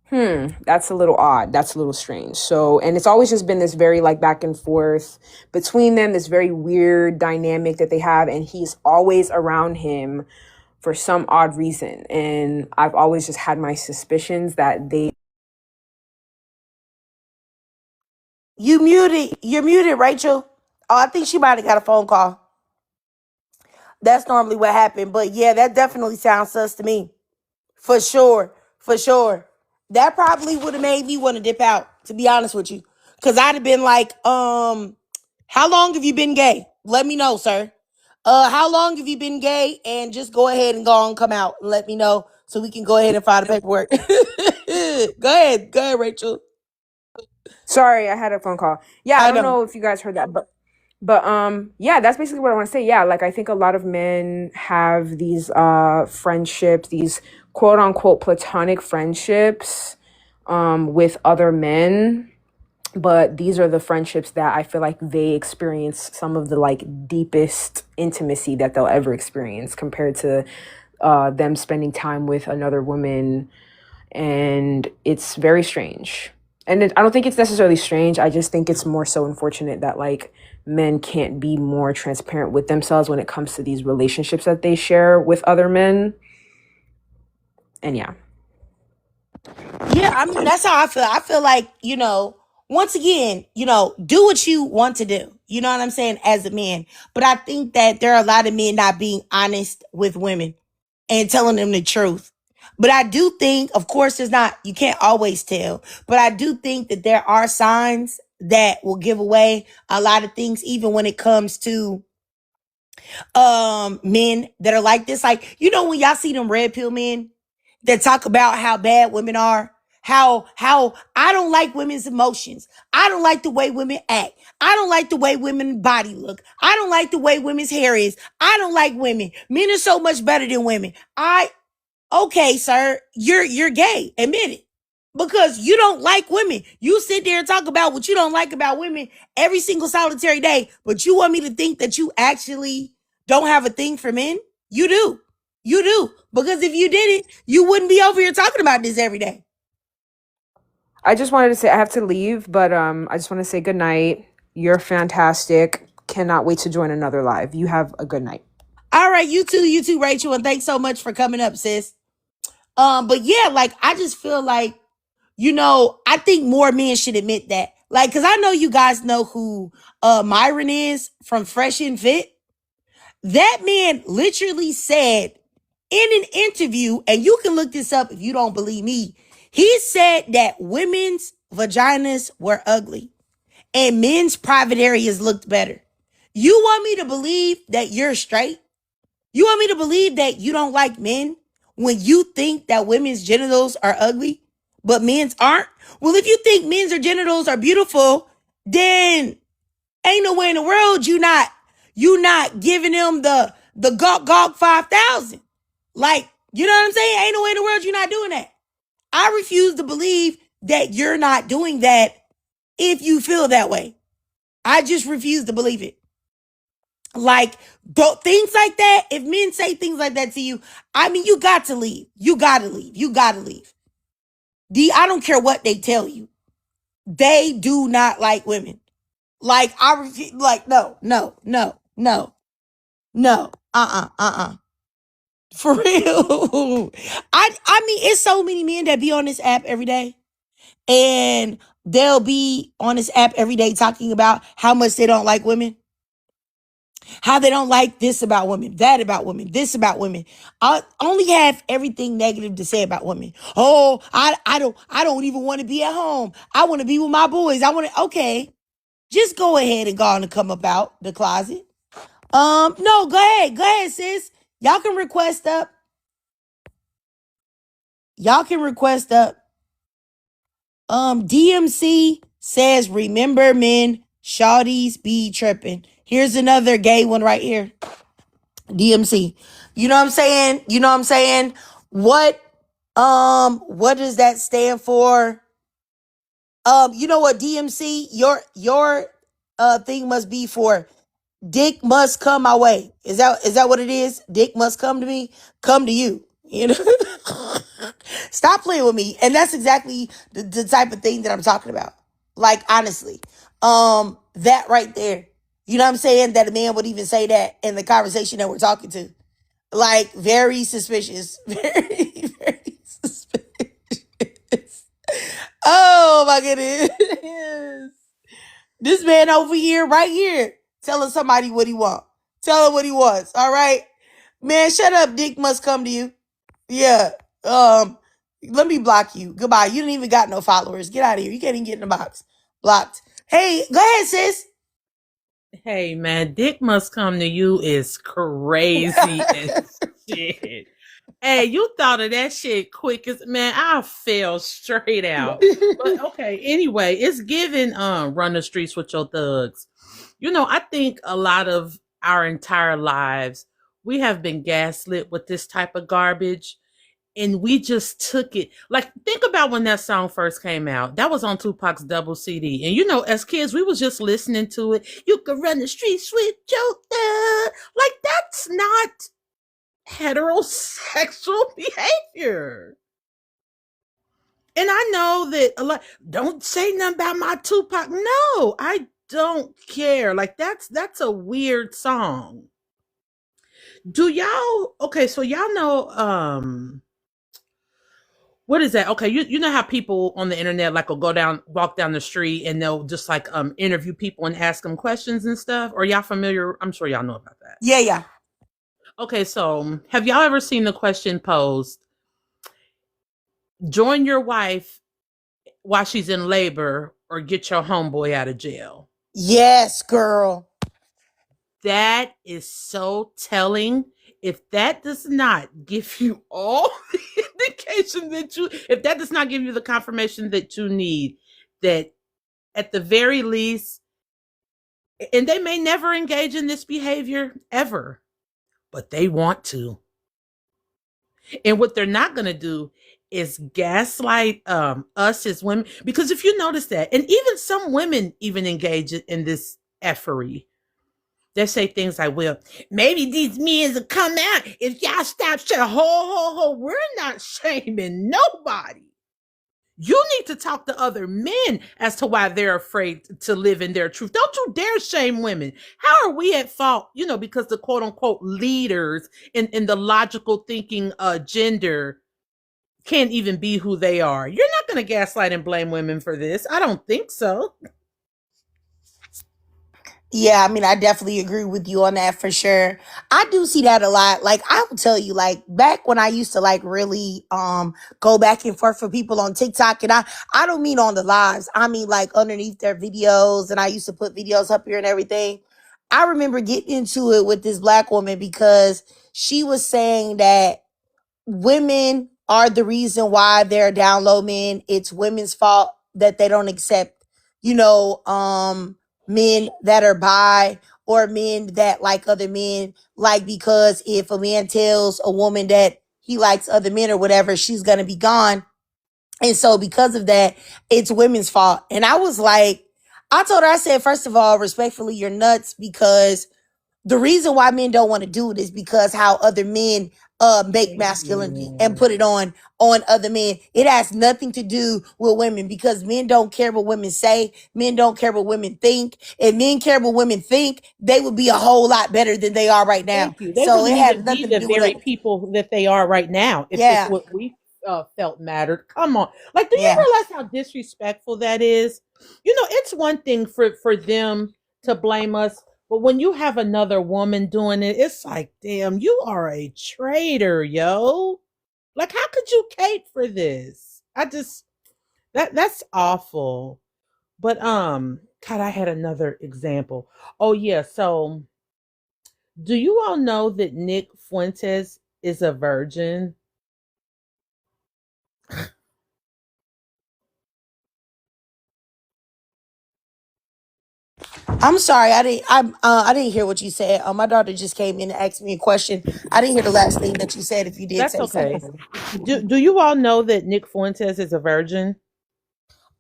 that's a little odd. That's a little strange. So, and it's always just been this very like back and forth between them, this very weird dynamic that they have. And he's always around him for some odd reason. And I've always just had my suspicions that they. You're muted, Rachel. Oh, I think she might have got a phone call. That's normally what happened. But yeah, that definitely sounds sus to me. For sure. For sure. That probably would have made me want to dip out, to be honest with you. Cause I'd have been like, how long have you been gay? Let me know, sir. How long have you been gay? And just go ahead and go on, come out and let me know so we can go ahead and file the paperwork. Go ahead, Rachel. Sorry, I had a phone call. Yeah, I I don't know. know if you guys heard that, but yeah, that's basically what I want to say. Yeah, like I think a lot of men have these friendships, these quote unquote platonic friendships with other men, but these are the friendships that I feel like they experience some of the like deepest intimacy that they'll ever experience compared to them spending time with another woman. And it's very strange. And I don't think it's necessarily strange. I just think it's more so unfortunate that like men can't be more transparent with themselves when it comes to these relationships that they share with other men. And yeah. Yeah, I mean, that's how I feel. I feel like, once again, do what you want to do. You know what I'm saying? As a man. But I think that there are a lot of men not being honest with women and telling them the truth. But I do think, of course, you can't always tell, but I do think that there are signs that will give away a lot of things, even when it comes to men that are like this. Like, when y'all see them red pill men that talk about how bad women are, how I don't like women's emotions. I don't like the way women act. I don't like the way women body look. I don't like the way women's hair is. I don't like women. Men are so much better than women. Okay, sir, you're gay. Admit it. Because you don't like women. You sit there and talk about what you don't like about women every single solitary day, but you want me to think that you actually don't have a thing for men? You do. You do. Because if you didn't, you wouldn't be over here talking about this every day. I just wanted to say I have to leave, but I just want to say good night. You're fantastic. Cannot wait to join another live. You have a good night. All right, you too, Rachel, and thanks so much for coming up, sis. But yeah, like I just feel like, I think more men should admit that. Like, cause I know you guys know who Myron is from Fresh and Fit. That man literally said in an interview, and you can look this up if you don't believe me. He said that women's vaginas were ugly and men's private areas looked better. You want me to believe that you're straight? You want me to believe that you don't like men when you think that women's genitals are ugly, but men's aren't? Well, if you think men's genitals are beautiful, then ain't no way in the world you not giving them the gawk 5,000. Like, you know what I'm saying? Ain't no way in the world you're not doing that. I refuse to believe that you're not doing that if you feel that way. I just refuse to believe it. Like, things like that, if men say things like that to you, I mean, you got to leave. You got to leave. You got to leave. I don't care what they tell you. They do not like women. Like, I refuse, like, no, no, no, no, no, for real. I mean, it's so many men that be on this app every day, and they'll be on this app every day talking about how much they don't like women, how they don't like this about women, that about women, this about women. I only have everything negative to say about women. Oh, I don't even want to be at home. I want to be with my boys. I want to, okay, just go ahead and go on and come up out the closet. No, go ahead, sis. Y'all can request up. Y'all can request up. DMC says, remember men, shawties be tripping. Here's another gay one right here. DMC. You know what I'm saying? You know what I'm saying? What does that stand for? You know what, DMC? Your thing must be for dick must come my way. Is that what it is? Dick must come to me, come to you. You know? Stop playing with me. And that's exactly the type of thing that I'm talking about. Like, honestly. That right there. You know what I'm saying? That a man would even say that in the conversation that we're talking to. Like, very suspicious. Very, very suspicious. Oh my goodness. This man over here, right here, telling somebody what he wants. Tell him what he wants. All right. Man, shut up. Dick must come to you. Yeah. Let me block you. Goodbye. You didn't even got no followers. Get out of here. You can't even get in the box. Blocked. Hey, go ahead, sis. Hey man, dick must come to you is crazy as shit. Hey, you thought of that shit quick as man. I fell straight out. But okay, anyway, it's given run the streets with your thugs. I think a lot of our entire lives we have been gaslit with this type of garbage and we just took it. Like, think about when that song first came out. That was on Tupac's double CD. And as kids, we was just listening to it. You could run the streets with Joker. Like, that's not heterosexual behavior. And I know that a lot don't say nothing about my Tupac. No, I don't care. Like, that's a weird song. Do y'all okay, so y'all know what is that? Okay, you know how people on the internet like will walk down the street and they'll just like interview people and ask them questions and stuff? Or y'all familiar? I'm sure y'all know about that. Yeah, yeah. Okay, so have y'all ever seen the question posed? Join your wife while she's in labor or get your homeboy out of jail. Yes, girl. That is so telling. If that does not give you all the indication if that does not give you the confirmation that you need, that at the very least, and they may never engage in this behavior ever, but they want to. And what they're not going to do is gaslight us as women. Because if you notice that, and even some women even engage in this effery, they say things like, well, maybe these men will come out if y'all stop saying, ho, we're not shaming nobody. You need to talk to other men as to why they're afraid to live in their truth. Don't you dare shame women. How are we at fault? Because the quote unquote leaders in the logical thinking gender can't even be who they are. You're not going to gaslight and blame women for this. I don't think so. Yeah, I mean, I definitely agree with you on that for sure. I do see that a lot. Like, I will tell you, like, back when I used to like really go back and forth for people on TikTok, and I don't mean on the lives. I mean like underneath their videos, and I used to put videos up here and everything. I remember getting into it with this black woman because she was saying that women are the reason why they're down low men. It's women's fault that they don't accept, you know, men that are bi or men that like other men. Like, because if a man tells a woman that he likes other men or whatever, she's gonna be gone. And so because of that, it's women's fault. And I was like, I told her, I said, first of all, respectfully, you're nuts, because the reason why men don't want to do it is because how other men make Thank masculinity and you. put it on other men. It has nothing to do with women, because men don't care what women say. Men don't care what women think. If men care what women think, they would be a whole lot better than they are right now. Thank you. They So it wouldn't has even be nothing to the do with very us. people that they are right now if Yeah, what we felt mattered. Come on. Like, do you yeah. realize how disrespectful that is? You know, it's one thing for them to blame us, but when you have another woman doing it, it's like, damn, you are a traitor, yo. Like, how could you cape for this? I just that's awful. But God, I had another example. Oh yeah, so do you all know that Nick Fuentes is a virgin? I'm sorry, I didn't hear what you said. My daughter just came in and asked me a question. I didn't hear the last thing that you said. If you did That's say okay. something. Do you all know that Nick Fuentes is a virgin?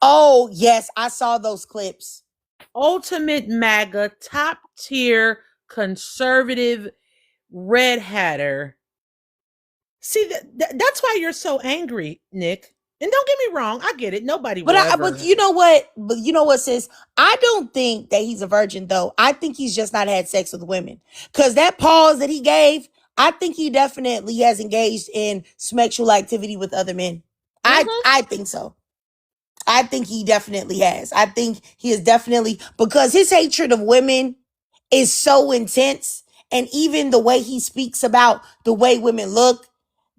Oh yes, I saw those clips. Ultimate MAGA, top tier conservative red hatter. See that's why you're so angry, Nick. And don't get me wrong, I get it. Nobody will But ever. you know what? But you know what, sis? I don't think that he's a virgin though. I think he's just not had sex with women. Cause that pause that he gave, I think he definitely has engaged in sexual activity with other men. Mhm. I think so. I think he definitely has. I think he is definitely, because his hatred of women is so intense. And even the way he speaks about the way women look,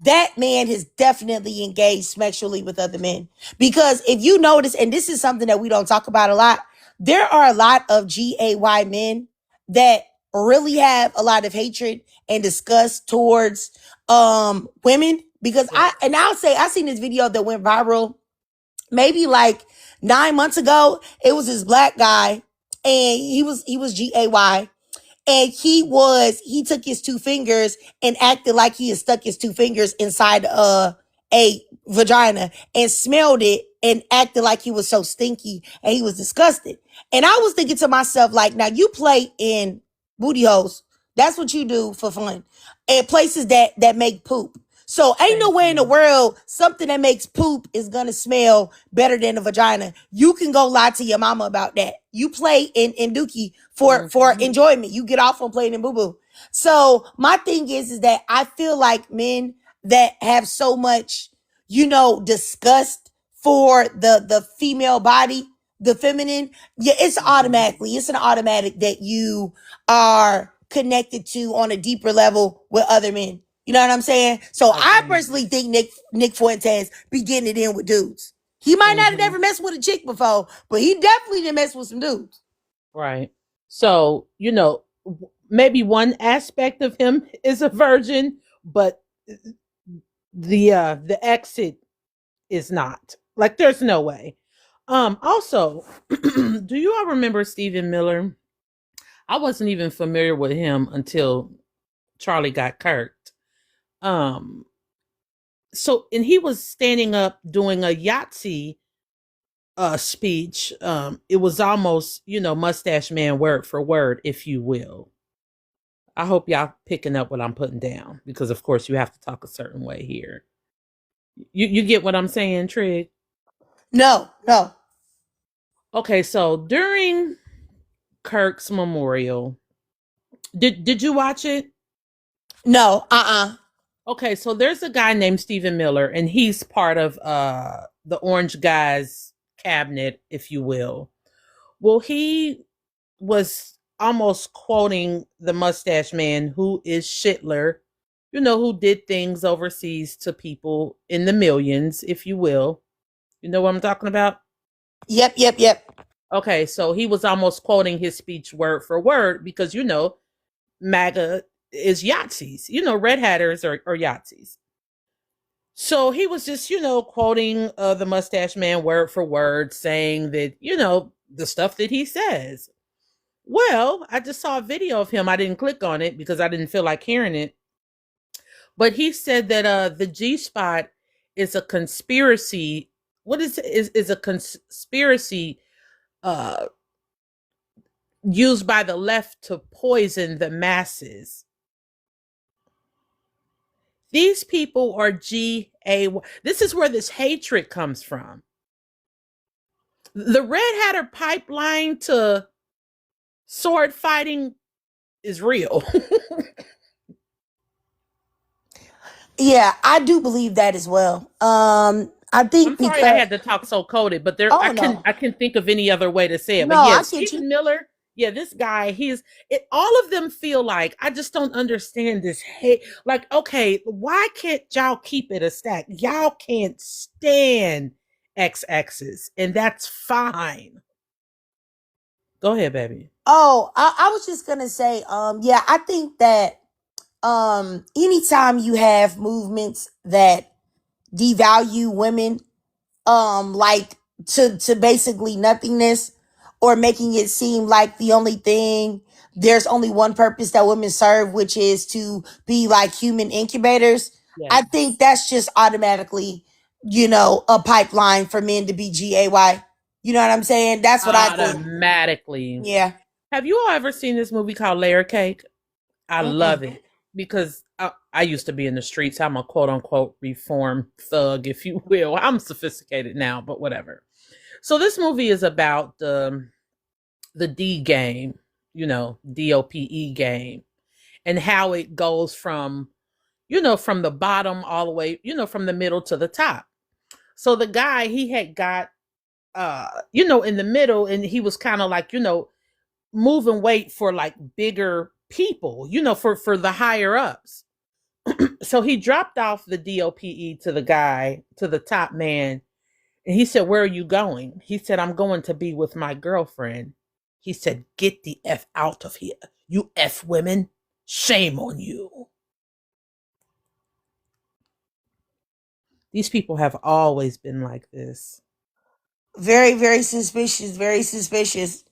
that man has definitely engaged sexually with other men. Because if you notice, and this is something that we don't talk about a lot, there are a lot of GAY men that really have a lot of hatred and disgust towards women. Because Yes. I'll say, I seen this video that went viral maybe like 9 months ago. It was this black guy, and he was GAY, and he took his two fingers and acted like he had stuck his two fingers inside a vagina and smelled it and acted like he was so stinky and he was disgusted. And I was thinking to myself, like, now you play in booty holes. That's what you do for fun. And places that make poop. So ain't no Thank way in the you. world something that makes poop is gonna smell better than a vagina. You can go lie to your mama about that. You play in Dookie for Mhm. enjoyment. You get off on playing in boo boo. So my thing is that I feel like men that have so much, disgust for the female body, the feminine, yeah, Mhm. it's an automatic that you are connected to on a deeper level with other men. You know what I'm saying? So I Agreed. personally think Nick Fuentes be getting it in with dudes. He might not have Mhm. never messed with a chick before, but he definitely didn't mess with some dudes. Right. So, maybe one aspect of him is a virgin, but the exit is not. Like, there's no way. Also, do you all remember Stephen Miller? I wasn't even familiar with him until Charlie got kirked. Um and he was standing up doing a Yahtzee speech. It was almost, mustache man word for word, if you will. I hope y'all picking up what I'm putting down, because of course you have to talk a certain way here. You get what I'm saying, Trig? No, no, Okay, so during Kirk's memorial, did you watch it? no, Okay, so there's a guy named Stephen Miller, and he's part of the Orange Guys cabinet, if you will. Well, he was almost quoting the mustache man, who is Shitler, who did things overseas to people in the millions, if you will. You know what I'm talking about? Yep, yep, yep. Okay, so he was almost quoting his speech word for word because, MAGA is Yahtzees. Red Hatters are Yahtzees. So he was just, quoting the mustache man word for word, saying that, the stuff that he says. Well, I just saw a video of him. I didn't click on it because I didn't feel like hearing it. But he said that the G spot is a conspiracy. What is a conspiracy uh used by the left to poison the masses. These people are GA. This is where this hatred comes from. The Red Hatter pipeline to sword fighting is real. Yeah, I do believe that as well. I I'm think sorry I because had to talk so coded, but oh I can no, I can think of any other way to say it. no, But yeah, I get you. Stephen Miller, yeah, this guy, all of them feel like I just don't understand this hate. Like, okay, why can't y'all keep it a stack? Y'all can't stand XXs, and that's fine. Go ahead, baby. Oh, I was just gonna say, yeah, I think that anytime you have movements that devalue women, like to basically nothingness, or making it seem like the only thing there's only one purpose that women serve, which is to be like human incubators. I Yes. think that's just automatically, a pipeline for men to be GAY. You know what I'm saying? That's what I think. Automatically. Yeah. Have you all ever seen this movie called Layer Cake? I Mm-mm. love it because I used to be in the streets. I'm a quote unquote reform thug, if you will. I'm sophisticated now, but whatever. So this movie is about the D game, DOPE game, and how it goes from from the bottom all the way, from the middle to the top. So the guy, he had got in the middle, and he was kind of like, moving weight for like bigger people, for the higher ups. So he dropped off the DOPE to the guy, to the top man, and he said, "Where are you going?" He said, "I'm going to be with my girlfriend." He said, "Get the F out of here, you F women. Shame on you." These people have always been like this. Very, very suspicious. Very suspicious.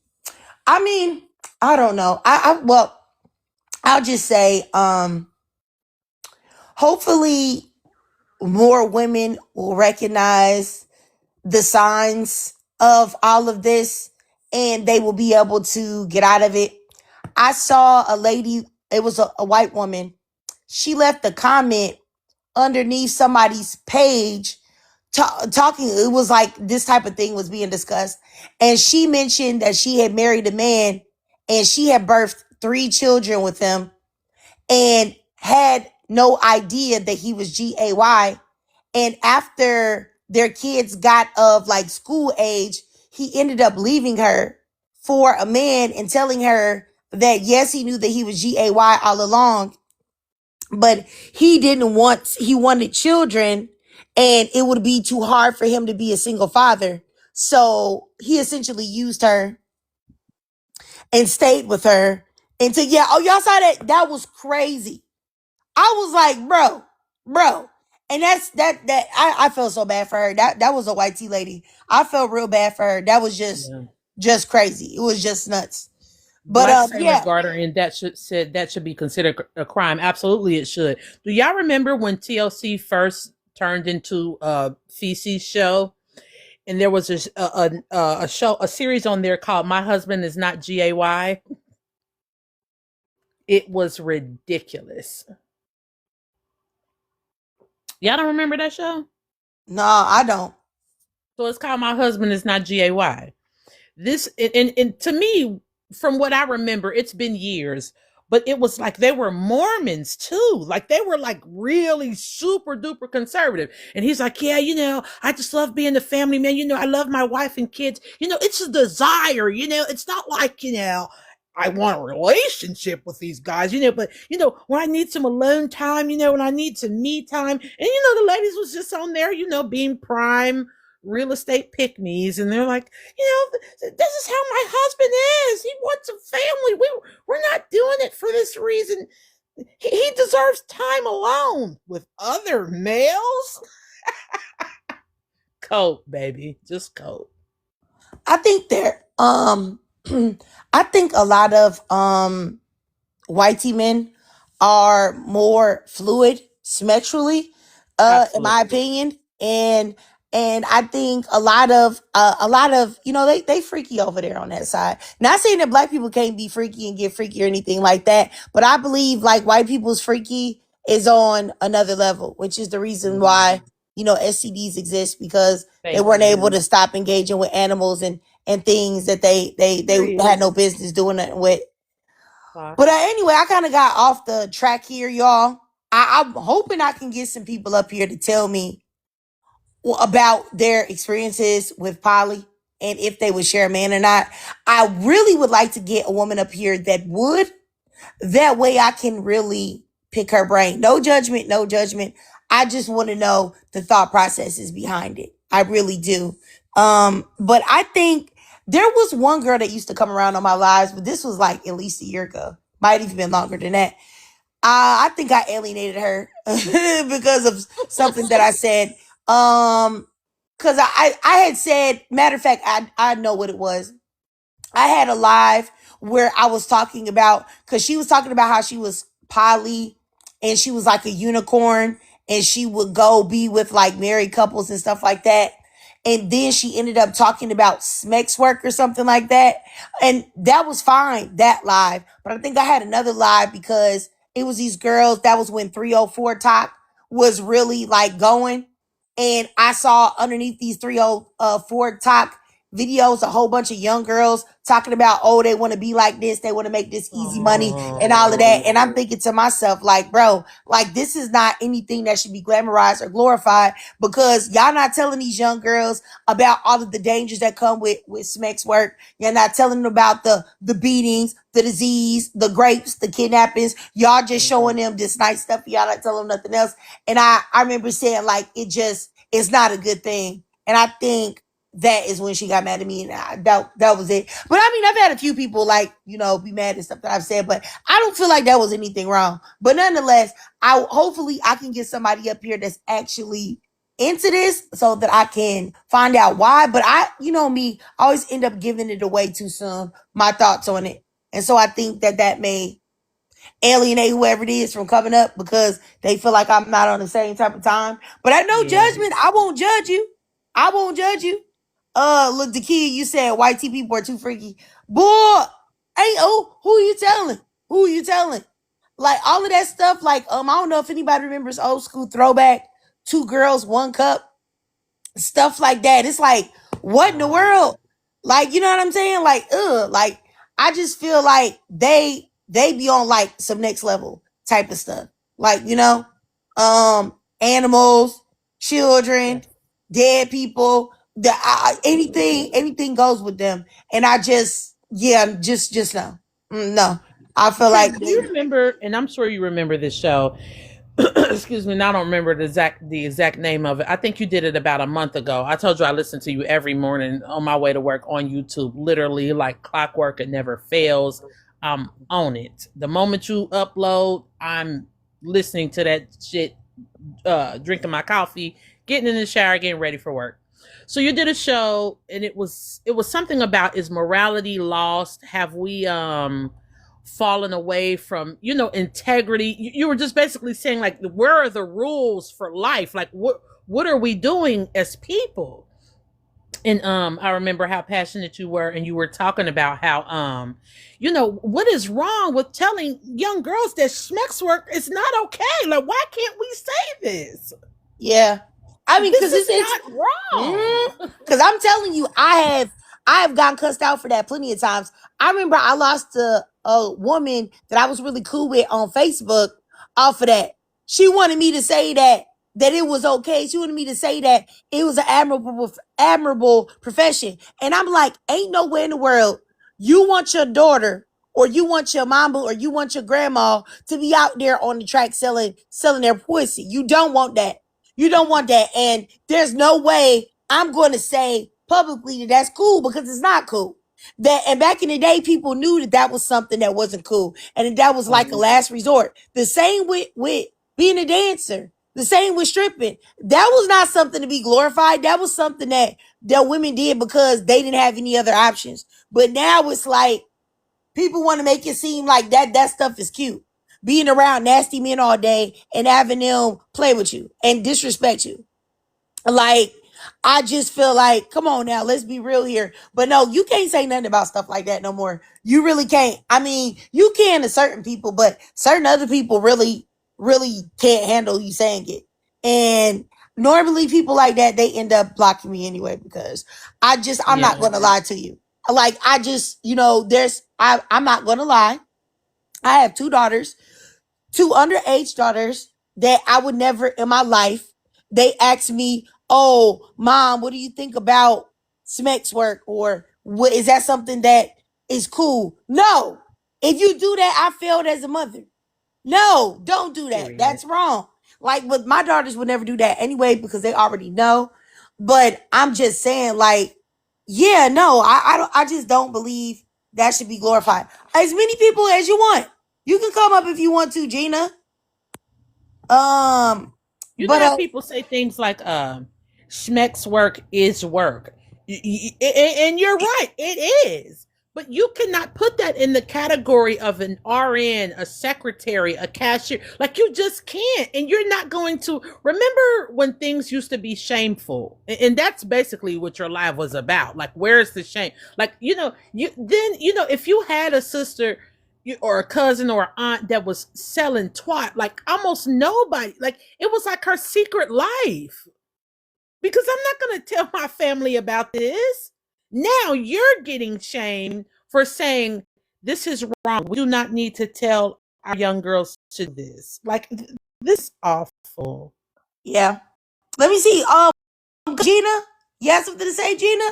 I mean, I don't know. Well, I'll just say, hopefully more women will recognize the signs of all of this and they will be able to get out of it. I saw a lady, it was a white woman. She left a comment underneath somebody's page talking. It was like this type of thing was being discussed. And she mentioned that she had married a man and she had birthed 3 children with him and had no idea that he was GAY. And after their kids got of like school age, he ended up leaving her for a man and telling her that yes, he knew that he was GAY all along, but he wanted children and it would be too hard for him to be a single father. So he essentially used her and stayed with her until, yeah. Oh, y'all saw that? That was crazy. I was like, bro. And I felt so bad for her. That was a white tea lady. I felt real bad for her. That was Yeah. just crazy. It was just nuts. But Black Sailor yeah. Garter, that said that should be considered a crime. Absolutely, it should. Do y'all remember when TLC first turned into a feces show, and there was a show, a series on there called "My Husband Is Not GAY"? It was ridiculous. Y'all don't remember that show? No, I don't. So it's called "My Husband Is Not GAY." This and to me, from what I remember, it's been years, but it was like they were Mormons too. Like they were like really super duper conservative. And he's like, yeah, I just love being the family man. I love my wife and kids. It's a desire. It's not like I want a relationship with these guys, but when I need some alone time, when I need some me time, and the ladies was just on there, being prime real estate pick-me's, and they're like, this is how my husband is. He wants a family. We're not doing it for this reason. He deserves time alone with other males. Cope, baby, just cope. I think I think a lot of white men are more fluid sexually, in my opinion, and I think a lot of they freaky over there on that side. Not saying that black people can't be freaky and get freaky or anything like that, but I believe like white people's freaky is on another level, which is the reason why STDs exist, because they weren't able to stop engaging with animals and things that they had no business doing nothing with. But anyway, I kind of got off the track here, y'all. I'm hoping I can get some people up here to tell me about their experiences with poly and if they would share a man or not. I really would like to get a woman up here that would. That way I can really pick her brain. No judgment, no judgment. I just want to know the thought processes behind it. I really do. But I think there was one girl that used to come around on my lives, but this was like at least a year ago. Might even been longer than that. I think I alienated her because of something that I said. Because I had said, matter of fact, I know what it was. I had a live where I was talking about, because she was talking about how she was poly and she was like a unicorn and she would go be with like married couples and stuff like that. And then she ended up talking about sex work or something like that. And that was fine, that live. But I think I had another live because it was these girls. That was when 304 Talk was really like going. And I saw underneath these 304 Talk videos a whole bunch of young girls talking about, oh, they want to be like this, they want to make this easy money and all of that. And I'm thinking to myself, like, bro, like this is not anything that should be glamorized or glorified, because y'all not telling these young girls about all of the dangers that come with sex work. You're not telling them about the beatings, the disease, the grapes, the kidnappings. Y'all just showing them this nice stuff. Y'all not telling them nothing else. And I remember saying, like, it's not a good thing. And I think that is when she got mad at me, and that was it. But I mean, I've had a few people like, be mad at stuff that I've said, but I don't feel like that was anything wrong. But nonetheless, hopefully I can get somebody up here that's actually into this so that I can find out why. But me, I always end up giving it away too soon, my thoughts on it. And so I think that may alienate whoever it is from coming up because they feel like I'm not on the same type of time. But I know judgment. I won't judge you. I won't judge you. Look, the kid, you said white tea people are too freaky. Boy, who are you telling? Who are you telling? Like all of that stuff, like, I don't know if anybody remembers old school throwback, 2 girls, 1 cup, stuff like that. It's like, what in the world? Like, you know what I'm saying? Like, like, I just feel like they be on like some next level type of stuff. Like, animals, children, dead people, anything goes with them. And I just no. No. I feel like, do you remember, and I'm sure you remember this show, excuse me, and I don't remember the exact name of it. I think you did it about a month ago. I told you I listen to you every morning on my way to work on YouTube, literally like clockwork. It never fails. I'm on it. The moment you upload, I'm listening to that shit, drinking my coffee, getting in the shower, getting ready for work. So you did a show, and it was something about, is morality lost? Have we fallen away from integrity? You were just basically saying, like, where are the rules for life? Like, what are we doing as people? And I remember how passionate you were, and you were talking about how what is wrong with telling young girls that sex work is not okay? Like, why can't we say this? Yeah. I mean, because it's not wrong. Because I'm telling you, I have gotten cussed out for that plenty of times. I remember I lost a woman that I was really cool with on Facebook off of that. She wanted me to say that it was okay. She wanted me to say that it was an admirable profession. And I'm like, ain't no way in the world you want your daughter or you want your mama or you want your grandma to be out there on the track selling their pussy. You don't want that. You don't want that. And there's no way I'm going to say publicly that that's cool, because it's not cool. That, and back in the day, people knew that that was something that wasn't cool, and that was like a last resort. The same with being a dancer. The same with stripping. That was not something to be glorified. That was something that women did because they didn't have any other options. But now it's like people want to make it seem like that stuff is cute. Being around nasty men all day and having them play with you and disrespect you. Like, I just feel like, come on now, let's be real here. But no, you can't say nothing about stuff like that no more. You really can't. I mean, you can to certain people, but certain other people really, really can't handle you saying it. And normally people like that, they end up blocking me anyway, because I'm not going to lie to you. Like, I just, I'm not going to lie. I have two daughters, two underage daughters that I would never in my life. They asked me, "Oh, mom, what do you think about Smex's work? Or what, is that something that is cool?" No. If you do that, I failed as a mother. No, don't do that. Period. That's wrong. Like, but my daughters would never do that anyway, because they already know. But I'm just saying, like, yeah, no, I just don't believe that should be glorified. As many people as you want. You can come up if you want to, Gina. You know But how people say things like Schmeck's work is work. And you're right, it is. But you cannot put that in the category of an RN, a secretary, a cashier. Like, you just can't. And you're not going to remember when things used to be shameful. And that's basically what your life was about. Like, where's the shame? Like, if you had a sister or a cousin or aunt that was selling twat, like, almost nobody, like, it was like her secret life. Because I'm not going to tell my family about this. Now you're getting shamed for saying this is wrong. We do not need to tell our young girls to do this. Like, this is awful. yeah. Let me see. Gina, you have something to say, Gina?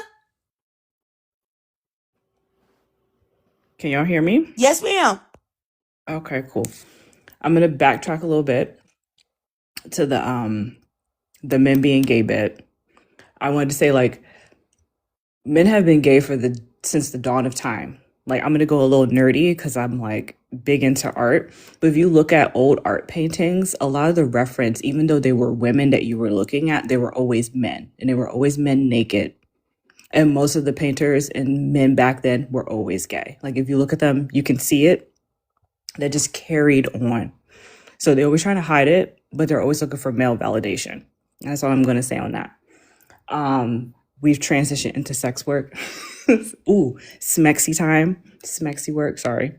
Can y'all hear me? Yes, ma'am. Okay, cool. I'm gonna backtrack a little bit to the men being gay bit. I wanted to say, like, men have been gay since the dawn of time. Like, I'm gonna go a little nerdy because I'm like big into art. But if you look at old art paintings, a lot of the reference, even though they were women that you were looking at, they were always men, and they were always men naked. And most of the painters and men back then were always gay. Like, if you look at them, you can see it. That just carried on. So they're always trying to hide it, but they're always looking for male validation. That's all I'm going to say on that. We've transitioned into sex work. Ooh, smexy time. Smexy work, sorry.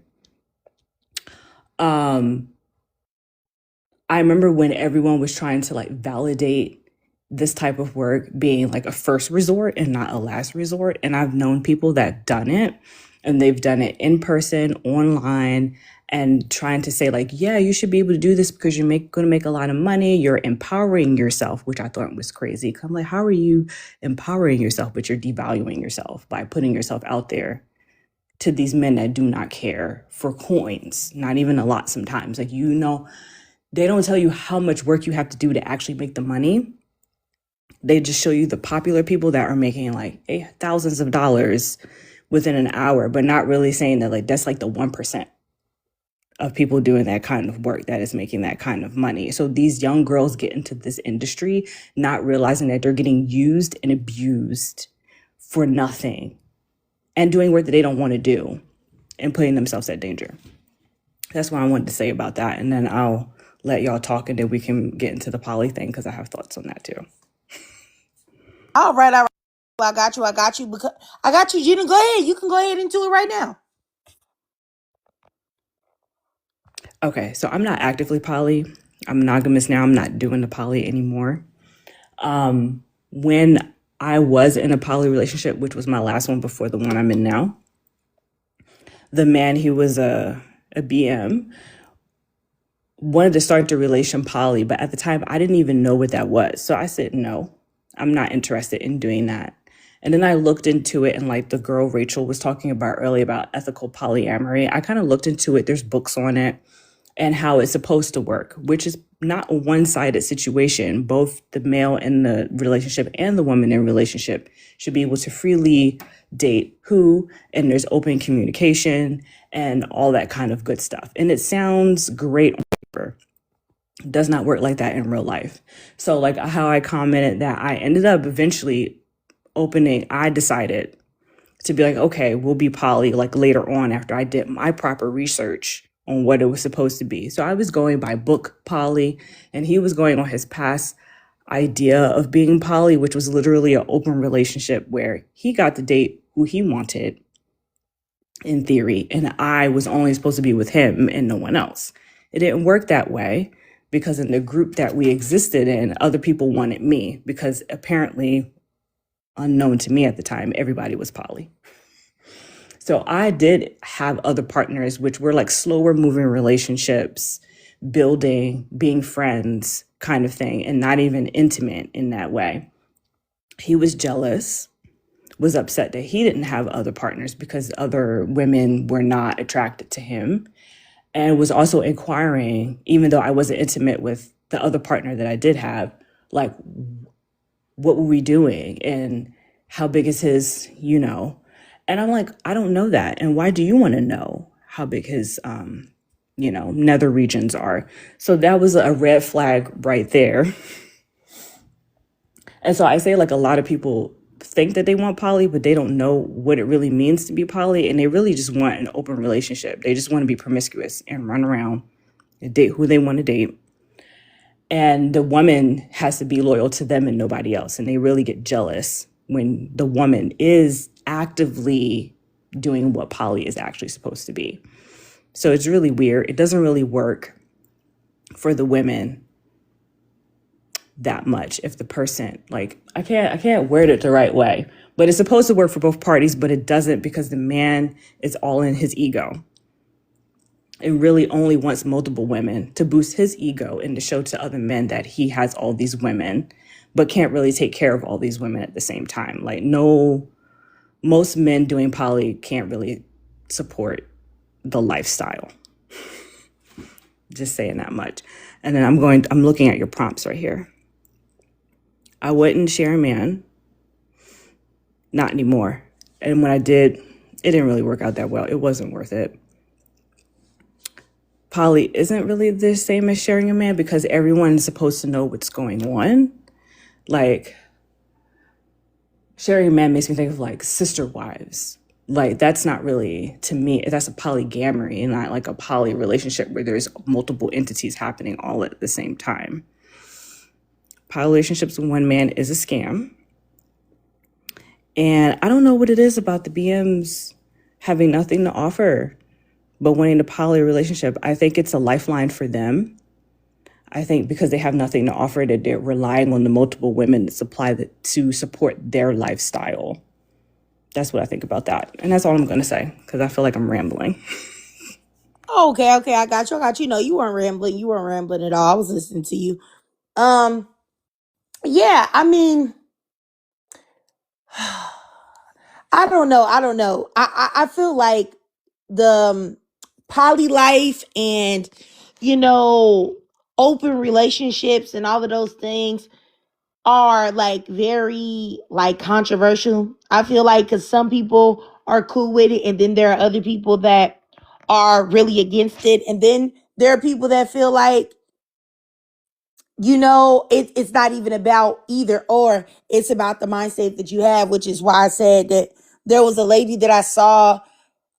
I remember when everyone was trying to, like, validate this type of work being like a first resort and not a last resort. And I've known people that done it, and they've done it in person, online, and trying to say, like, yeah, you should be able to do this because you're going to make a lot of money. You're empowering yourself, which I thought was crazy. 'Cause I'm like, how are you empowering yourself, but you're devaluing yourself by putting yourself out there to these men that do not care for coins, not even a lot sometimes. Like, they don't tell you how much work you have to do to actually make the money. They just show you the popular people that are making like thousands of dollars within an hour, but not really saying that, like, that's like the 1% of people doing that kind of work that is making that kind of money. So these young girls get into this industry not realizing that they're getting used and abused for nothing and doing work that they don't want to do and putting themselves at danger. That's what I wanted to say about that. And then I'll let y'all talk, and then we can get into the poly thing because I have thoughts on that too. All right. I got you. Because I got you, Gina. Go ahead. You can go ahead into it right now. Okay, so I'm not actively poly. I'm monogamous now. I'm not doing the poly anymore. When I was in a poly relationship, which was my last one before the one I'm in now, the man, he was a BM, wanted to start the relation poly, but at the time I didn't even know what that was. So I said, no, I'm not interested in doing that. And then I looked into it, and like the girl Rachel was talking about earlier about ethical polyamory, I kind of looked into it. There's books on it and how it's supposed to work, which is not a one-sided situation. Both the male in the relationship and the woman in relationship should be able to freely date who, and there's open communication and all that kind of good stuff. And it sounds great on paper. It does not work like that in real life. So like how I commented that I ended up eventually I decided to be like, okay, we'll be poly like later on after I did my proper research on what it was supposed to be. So I was going by book poly, and he was going on his past idea of being poly, which was literally an open relationship where he got to date who he wanted in theory, and I was only supposed to be with him and no one else. It didn't work that way because in the group that we existed in, other people wanted me because apparently, unknown to me at the time, everybody was poly. So I did have other partners, which were like slower moving relationships, building, being friends kind of thing, and not even intimate in that way. He was jealous, was upset that he didn't have other partners because other women were not attracted to him, and was also inquiring, even though I wasn't intimate with the other partner that I did have, like, what were we doing and how big is his, And I'm like, I don't know that. And why do you want to know how big his, nether regions are? So that was a red flag right there. And so I say, like, a lot of people think that they want poly, but they don't know what it really means to be poly. And they really just want an open relationship. They just want to be promiscuous and run around and date who they want to date. And the woman has to be loyal to them and nobody else. And they really get jealous when the woman is actively doing what poly is actually supposed to be. So it's really weird. It doesn't really work for the women that much if the person, like, I can't word it the right way, but it's supposed to work for both parties, but it doesn't because the man is all in his ego and really only wants multiple women to boost his ego and to show to other men that he has all these women, but can't really take care of all these women at the same time. Like, no, most men doing poly can't really support the lifestyle. Just saying that much. And then I'm looking at your prompts right here. I wouldn't share a man. Not anymore. And when I did, it didn't really work out that well. It wasn't worth it. Poly isn't really the same as sharing a man because everyone's supposed to know what's going on. Like, sharing a man makes me think of like sister wives. Like, that's not really, to me, that's a polygamery and not like a poly relationship where there's multiple entities happening all at the same time. Poly relationships with one man is a scam. And I don't know what it is about the BMs having nothing to offer but wanting a poly relationship. I think it's a lifeline for them. I think because they have nothing to offer, that they're relying on the multiple women to support their lifestyle. That's what I think about that. And that's all I'm going to say because I feel like I'm rambling. Okay, I got you. No, you weren't rambling. You weren't rambling at all. I was listening to you. Yeah, I mean, I don't know. I feel like the poly life and, open relationships and all of those things are like very like controversial. I feel like because some people are cool with it, and then there are other people that are really against it, and then there are people that feel like it's not even about either or. It's about the mindset that you have, which is why I said that there was a lady that I saw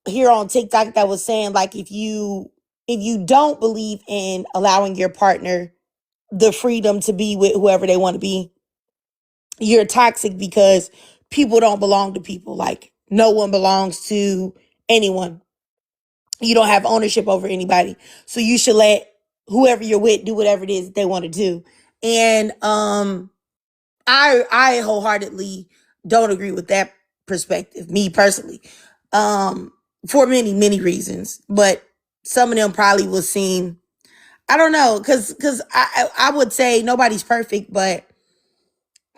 here on TikTok that was saying like if you don't believe in allowing your partner the freedom to be with whoever they want to be, you're toxic because people don't belong to people. Like, no one belongs to anyone. You don't have ownership over anybody. So you should let whoever you're with do whatever it is they want to do. And I wholeheartedly don't agree with that perspective, me personally. For many, many reasons. But some of them probably will seem, I don't know, because I would say nobody's perfect, but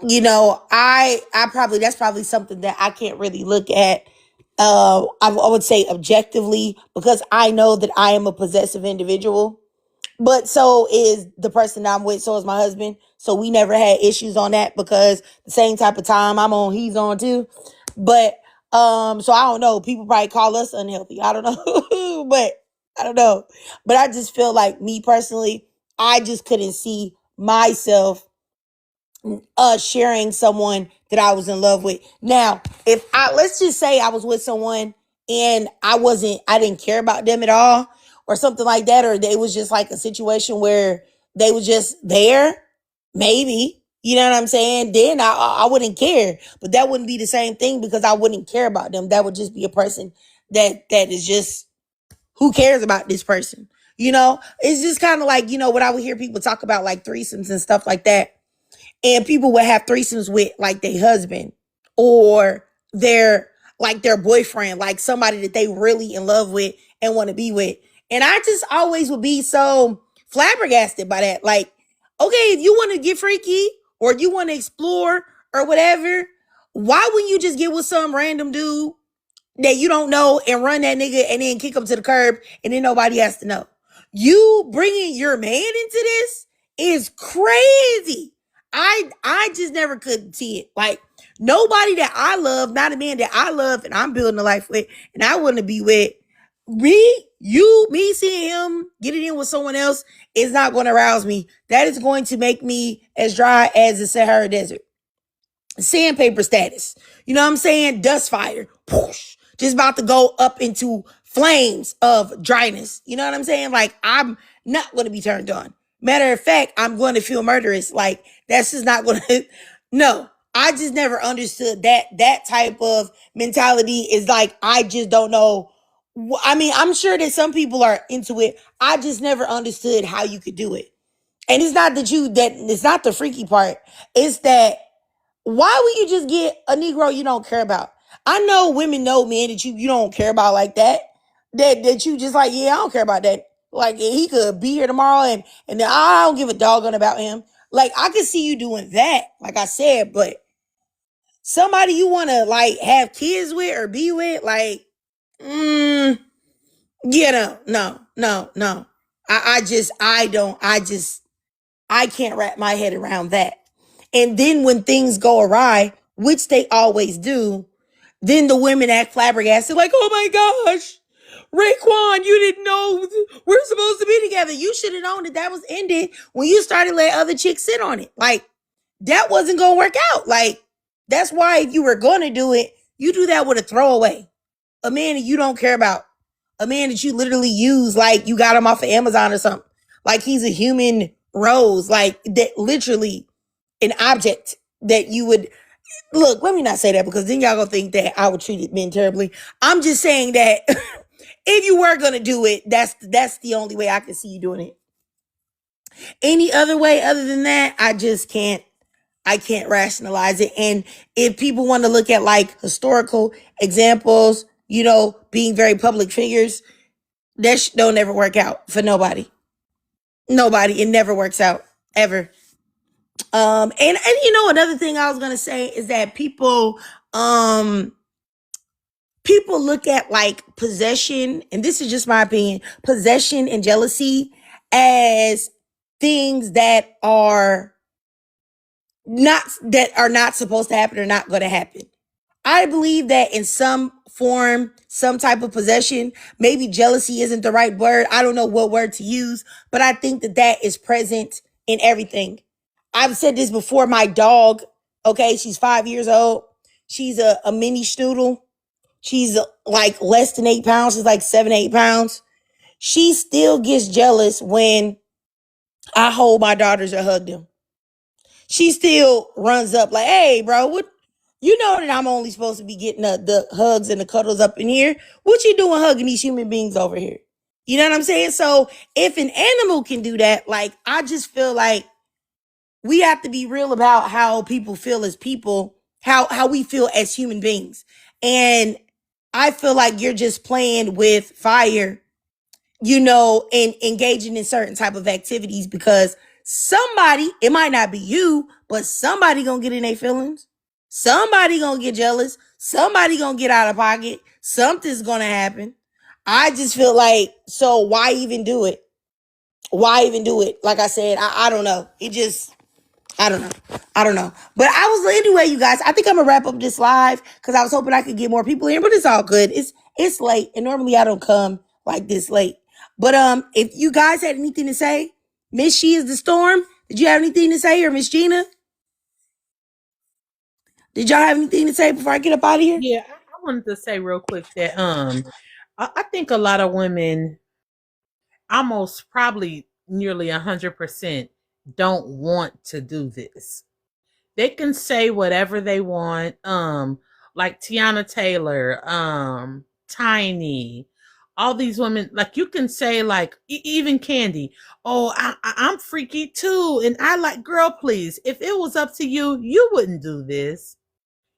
I probably, that's probably something that I can't really look at. I would say objectively, because I know that I am a possessive individual. But so is the person I'm with, so is my husband. So we never had issues on that, because the same type of time I'm on, he's on too. But so I don't know. People probably call us unhealthy. I don't know. But I don't know. But I just feel like, me personally, I just couldn't see myself sharing someone that I was in love with. Now, if I, let's just say I was with someone and I didn't care about them at all, or something like that, or they was just like a situation where they was just there, maybe, you know what I'm saying? Then I wouldn't care, but that wouldn't be the same thing, because I wouldn't care about them. That would just be a person that is just, who cares about this person? It's just kind of like, what I would hear people talk about, like threesomes and stuff like that, and people would have threesomes with like their husband, or their boyfriend, like somebody that they really in love with and want to be with. And I just always would be so flabbergasted by that. Like, okay, if you want to get freaky or you want to explore or whatever, why wouldn't you just get with some random dude that you don't know and run that nigga and then kick him to the curb, and then nobody has to know? You bringing your man into this is crazy. I just never could see it. Like, nobody that I love, not a man that I love and I'm building a life with and I want to be with, me seeing him getting in with someone else is not going to arouse me. That is going to make me as dry as the Sahara Desert. Sandpaper status. You know what I'm saying? Dust fire. Poosh, just about to go up into flames of dryness. You know what I'm saying? Like, I'm not going to be turned on. Matter of fact, I'm going to feel murderous. Like, that's just not going to. No, I just never understood that type of mentality. Is like, I just don't know. I mean, I'm sure that some people are into it. I just never understood how you could do it. And it's not it's not the freaky part. It's that, why would you just get a Negro you don't care about? I know women know men that you don't care about like that. That you just like, yeah, I don't care about that. Like, he could be here tomorrow and then I don't give a doggone about him. Like, I could see you doing that, like I said, but somebody you want to like have kids with or be with, like, no. I can't wrap my head around that. And then when things go awry, which they always do, then the women act flabbergasted, like, oh my gosh, Raekwon, you didn't know we're supposed to be together. You should have known that was ended when you started letting other chicks sit on it. Like, that wasn't going to work out. Like, that's why, if you were going to do it, you do that with a throwaway. A man that you don't care about. A man that you literally use like you got him off of Amazon or something. Like, he's a human rose. Like, that, literally an object that you would. Look, let me not say that, because then y'all gonna think that I would treat men terribly. I'm just saying that if you were gonna do it, that's the only way I can see you doing it. Any other way other than that, I can't rationalize it. And if people want to look at like historical examples, being very public figures, that don't ever work out for nobody. Nobody. It never works out ever. And another thing I was gonna say is that people look at like possession, and this is just my opinion, possession and jealousy as things that are not supposed to happen or not going to happen. I believe that in some form, some type of possession, maybe jealousy isn't the right word. I don't know what word to use, but I think that is present in everything. I've said this before. My dog, okay, she's 5 years old. She's a mini schnoodle. She's like less than 8 pounds. She's like 7, 8 pounds. She still gets jealous when I hold my daughters or hug them. She still runs up like, hey, bro, what? You know that I'm only supposed to be getting the hugs and the cuddles up in here. What you doing hugging these human beings over here? You know what I'm saying? So if an animal can do that, like, I just feel like we have to be real about how people feel as people, how we feel as human beings. And I feel like you're just playing with fire, and engaging in certain type of activities because somebody, it might not be you, but somebody gonna get in their feelings. Somebody gonna get jealous. Somebody gonna get out of pocket. Something's gonna happen. I just feel like, so why even do it? Why even do it? Like I said, I don't know. It just, I don't know. I don't know. But I was, anyway, you guys, I think I'm gonna wrap up this live because I was hoping I could get more people in, but it's all good. It's late, and normally I don't come like this late. But if you guys had anything to say, Miss She is the Storm, did you have anything to say, or Miss Gina? Did y'all have anything to say before I get up out of here? Yeah, I wanted to say real quick that I think a lot of women, almost probably nearly 100%, don't want to do this. They can say whatever they want, like Tiana Taylor, Tiny, all these women. Like you can say, like even Candy, oh, I'm freaky too, and I like, girl, please. If it was up to you, you wouldn't do this.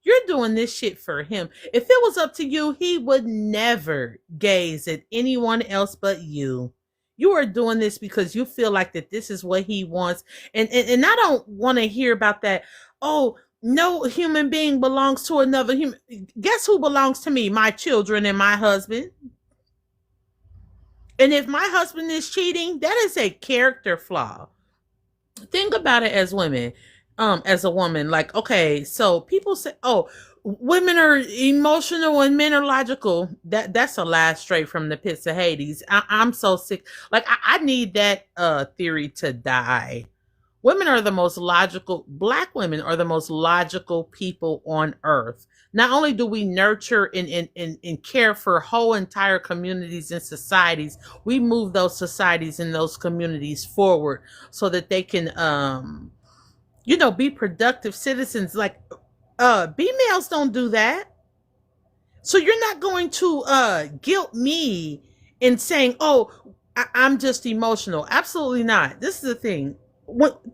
You're doing this shit for him. If it was up to you, he would never gaze at anyone else but you. You are doing this because you feel like that this is what he wants. And I don't want to hear about that. Oh, no human being belongs to another human. Guess who belongs to me? My children and my husband. And if my husband is cheating, that is a character flaw. Think about it as women, as a woman. Like, okay, so people say, oh, women are emotional and men are logical. That's a lie straight from the pits of Hades. I'm so sick. Like, I need that theory to die. Women are the most logical, black women are the most logical people on earth. Not only do we nurture and care for whole entire communities and societies, we move those societies and those communities forward so that they can, be productive citizens. Like, females don't do that. So you're not going to guilt me in saying, oh, I'm just emotional. Absolutely not. This is the thing.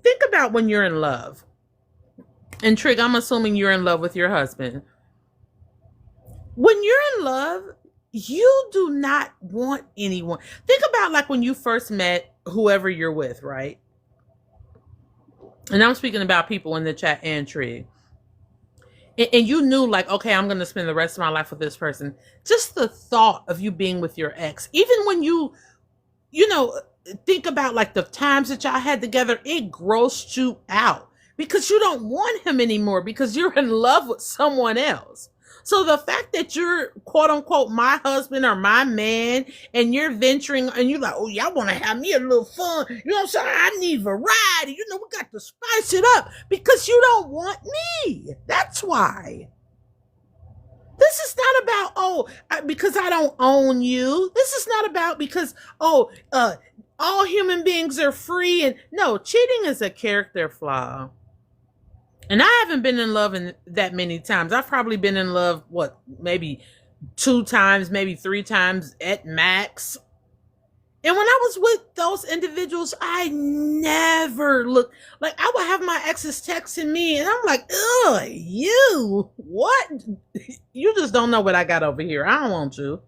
Think about when you're in love. And Trig, I'm assuming you're in love with your husband. When you're in love, you do not want anyone. Think about like when you first met whoever you're with, right? And I'm speaking about people in the chat and Trig. And you knew, like, okay, I'm going to spend the rest of my life with this person. Just the thought of you being with your ex, even when you think about like the times that y'all had together, it grossed you out because you don't want him anymore because you're in love with someone else. So the fact that you're quote unquote my husband or my man and you're venturing and you're like, oh, y'all want to have me a little fun. You know what I'm saying? I need variety. We got to spice it up because you don't want me. That's why. This is not about, because I don't own you. This is not about because, all human beings are free. And no, cheating is a character flaw. And I haven't been in love that many times. I've probably been in love, maybe 2 times, maybe 3 times at max. And when I was with those individuals, I never looked like I would have my exes texting me and I'm like, ugh, you, what? You just don't know what I got over here. I don't want you.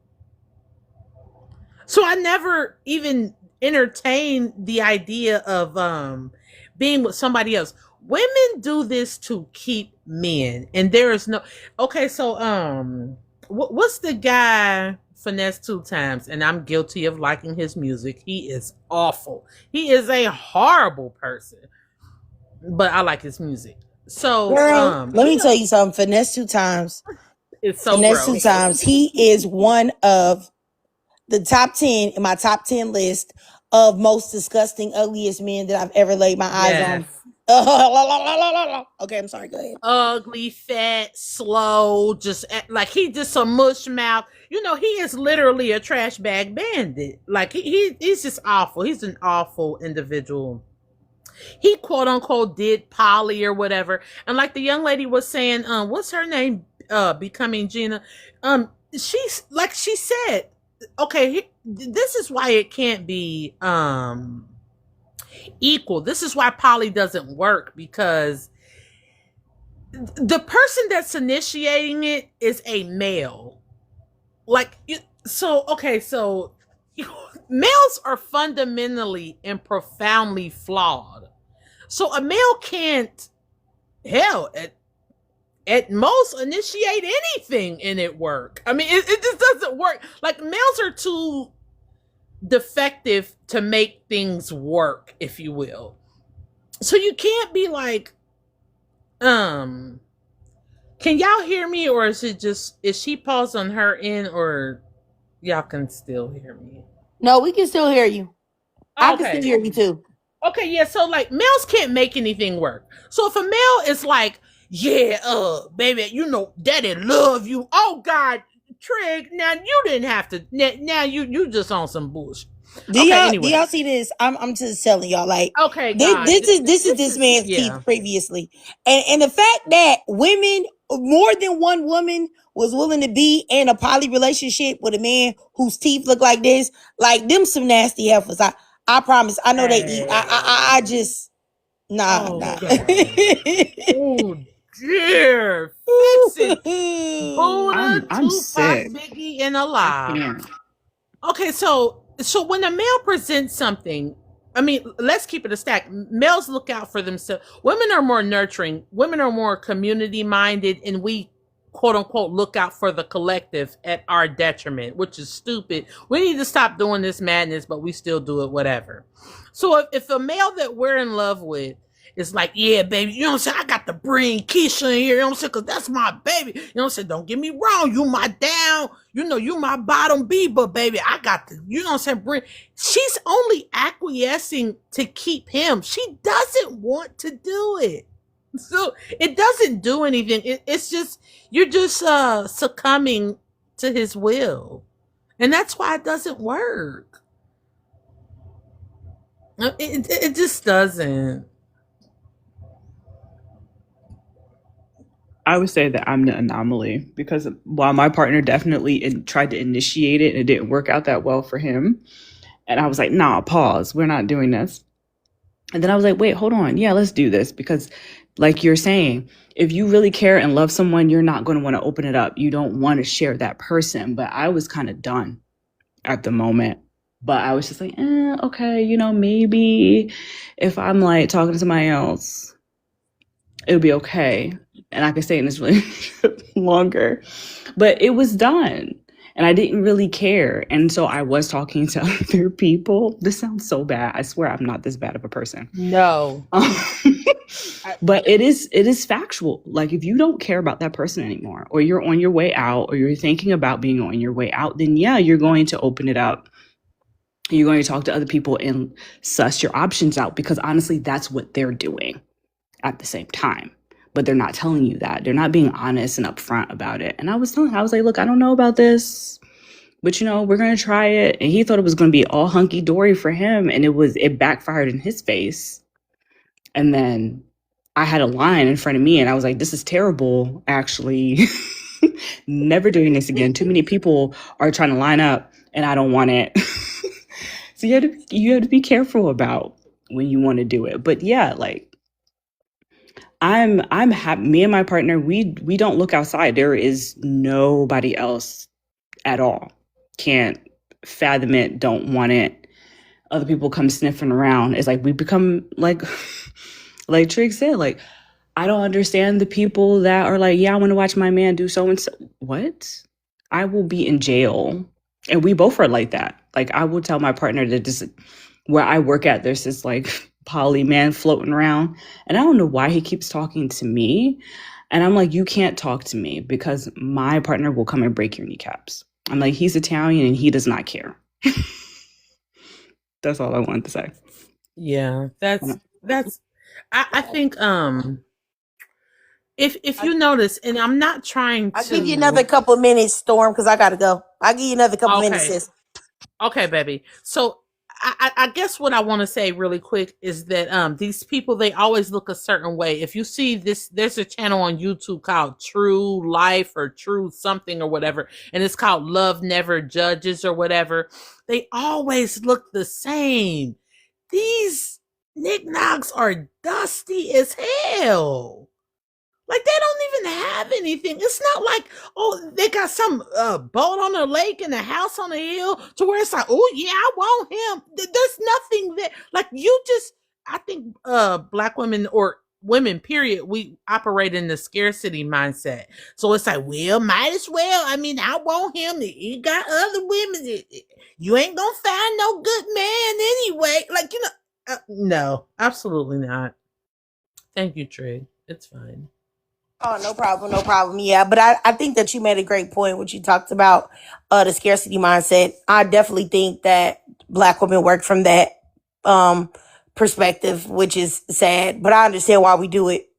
So I never even entertained the idea of being with somebody else. Women do this to keep men. And there is no, okay, so what's the guy Finesse 2 Times, and I'm guilty of liking his music. He is awful. He is a horrible person, but I like his music. So, girl, let me tell you something. Finesse 2 Times. It's so Finesse gross. 2 Times. He is one of the top 10 in my top 10 list of most disgusting, ugliest men that I've ever laid my eyes on. Okay, I'm sorry. Go ahead. Ugly, fat, slow, just like he just a mush mouth. He is literally a trash bag bandit. Like he's just awful. He's an awful individual. He quote unquote did poly or whatever. And like the young lady was saying, what's her name? Becoming Gina. She's like she said, okay, this is why it can't be equal. This is why poly doesn't work, because the person that's initiating it is a male. So males are fundamentally and profoundly flawed. So a male can't, hell, at most initiate anything and it work. I mean, it just doesn't work. Like, males are too defective to make things work, if you will. So you can't be like, can y'all hear me, or is it just, is she paused on her end, or y'all can still hear me? No, we can still hear you. I can Okay. still hear you too. Okay, yeah, so like males can't make anything work. So if a male is like, yeah, baby, you know, daddy love you. Oh God, Trig, now you didn't have to. Now you just on some bullshit. Do Okay, y'all anyway. see this? I'm just telling y'all, like, Okay, God, this is this man's yeah. teeth previously, and the fact that women, more than one woman was willing to be in a poly relationship with a man whose teeth look like this, like them some nasty heifers. I promise. I know they eat. I just nah. Okay. Oh dear, fix it, Buddha, I'm Tupac, sick. Biggie, and I Allah. can't. Okay, so when a male presents something, I mean, let's keep it a stack. Males look out for themselves. Women are more nurturing. Women are more community minded, and we, quote unquote, look out for the collective at our detriment, which is stupid. We need to stop doing this madness, but we still do it, whatever. So if a male that we're in love with is like, yeah, baby, you know what I'm saying? I got to bring Keisha in here, you know what I'm saying? Because that's my baby. You know what I'm saying? Don't get me wrong. You my down, you know, you my bottom B, but baby, I got to, you know what I'm saying? Bring. She's only acquiescing to keep him. She doesn't want to do it. So it doesn't do anything. It's just, you're just succumbing to his will. And that's why it doesn't work. It just doesn't. I would say that I'm the anomaly because while my partner definitely tried to initiate it and it didn't work out that well for him, and I was like, nah, pause, we're not doing this. And then I was like, wait, hold on. Yeah, let's do this. Because, like you're saying, if you really care and love someone, you're not going to want to open it up. You don't want to share that person. But I was kind of done at the moment. But I was just like, okay, you know, maybe if I'm like talking to somebody else, it'll be okay. And I could stay in this relationship longer. But it was done. And I didn't really care. And so I was talking to other people. This sounds so bad. I swear I'm not this bad of a person. No. But it is factual. Like if you don't care about that person anymore, or you're on your way out, or you're thinking about being on your way out, then yeah, you're going to open it up. You're going to talk to other people and suss your options out because honestly, that's what they're doing at the same time. But they're not telling you that. They're not being honest and upfront about it. And I was like, look, I don't know about this, but you know, we're going to try it. And he thought it was going to be all hunky dory for him. And it backfired in his face. And then I had a line in front of me and I was like, this is terrible, actually. Never doing this again. Too many people are trying to line up and I don't want it. So you have to be careful about when you want to do it. But yeah, like I'm happy. Me and my partner, we don't look outside. There is nobody else at all. Can't fathom it. Don't want it. Other people come sniffing around. It's like we become like Trig said, like I don't understand the people that are like, yeah, I want to watch my man do so and so. What? I will be in jail. And we both are like that. Like I will tell my partner that this where I work at, there's this like poly man floating around. And I don't know why he keeps talking to me. And I'm like, you can't talk to me because my partner will come and break your kneecaps. I'm like, he's Italian and he does not care. That's all I wanted to say. Yeah, that's I think if you notice, and I'm not trying to, I'll give you another couple of minutes, Storm, because I gotta go. I'll give you another couple minutes, sis. Okay, baby. So I guess what I want to say really quick is that these people, they always look a certain way. If you see this, there's a channel on YouTube called True Life or True something or whatever, and it's called Love Never Judges or whatever. They always look the same. These knickknacks are dusty as hell. Like they don't even have anything. It's not like, oh, they got some boat on the lake and a house on the hill to where it's like, oh yeah, I want him. There's nothing there. Like you just, I think black women or women period, we operate in the scarcity mindset. So it's like, well, might as well. I mean, I want him. He got other women. You ain't gonna find no good man anyway. Like, no, absolutely not. Thank you, Trig. It's fine. Oh, no problem, no problem. Yeah, but I think that you made a great point when you talked about the scarcity mindset. I definitely think that black women work from that um perspective, which is sad. But I understand why we do it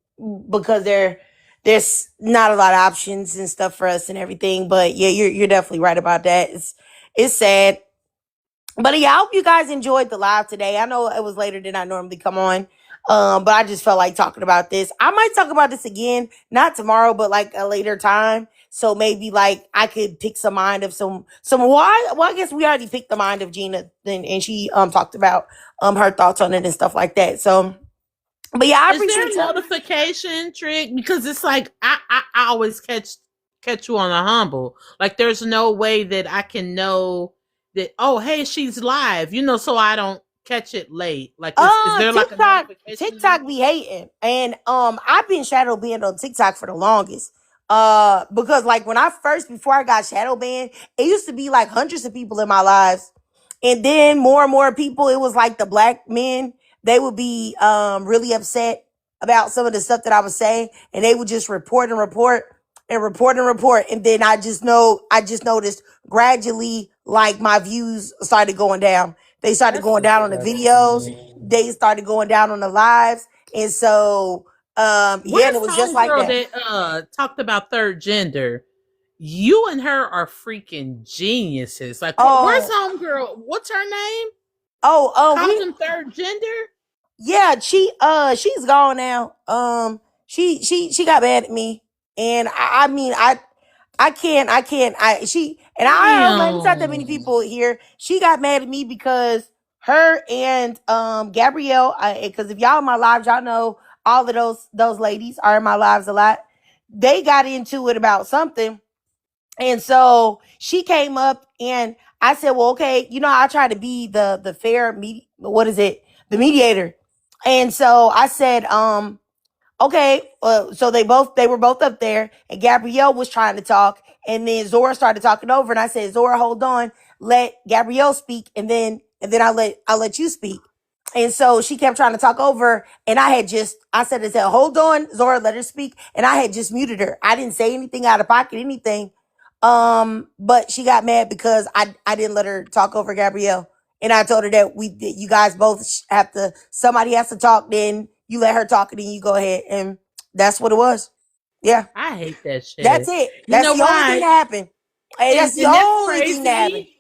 because there's not a lot of options and stuff for us and everything. But yeah, you're definitely right about that. It's sad. But yeah, I hope you guys enjoyed the live today. I know it was later than I normally come on. But I just felt like talking about this. I might talk about this again, not tomorrow, but like a later time. So maybe like I could pick some mind of some why well, I guess we already picked the mind of Gina and she talked about her thoughts on it and stuff like that. So but yeah, I Is there appreciate a you. notification trick? Because it's like I always catch you on a humble. Like there's no way that I can know that, oh hey, she's live, so I don't catch it late. Like is there like a notification TikTok there? be hating. And I've been shadow banned on TikTok for the longest. Because like when I first before I got shadow banned, it used to be like hundreds of people in my lives. And then more and more people, it was like the black men, they would be really upset about some of the stuff that I was saying, and they would just report and report and report and report. And then I just noticed gradually like my views started going down. They started That's going down on the videos. disgusting. They started going down on the lives. And so yeah, and Where's it was just like homegirl that. that talked about third gender? You and her are freaking geniuses. Like, where's Oh, homegirl? What's her name? we Causing third gender? yeah, she's gone now. She got mad at me, and I mean I don't know. It's not that many Damn. people here. She got mad at me because her and Gabrielle. Because if y'all in my lives, y'all know all of those ladies are in my lives a lot. They got into it about something, and so she came up and I said, well, okay, I try to be the fair what is it? The mediator. And so I said, okay, so they were both up there, and Gabrielle was trying to talk, and then Zora started talking over, and I said, Zora, hold on, let Gabrielle speak, and then I'll let you speak. And so she kept trying to talk over, and I said, hold on, Zora, let her speak, and I had just muted her. I didn't say anything out of pocket, anything. But she got mad because I didn't let her talk over Gabrielle. And I told her that you guys both somebody has to talk, then you let her talk and then you go ahead. And that's what it was. Yeah. I hate that That's shit. it. You That's know the only thing why? that happened. Hey, that's the And that's only thing that happened. crazy.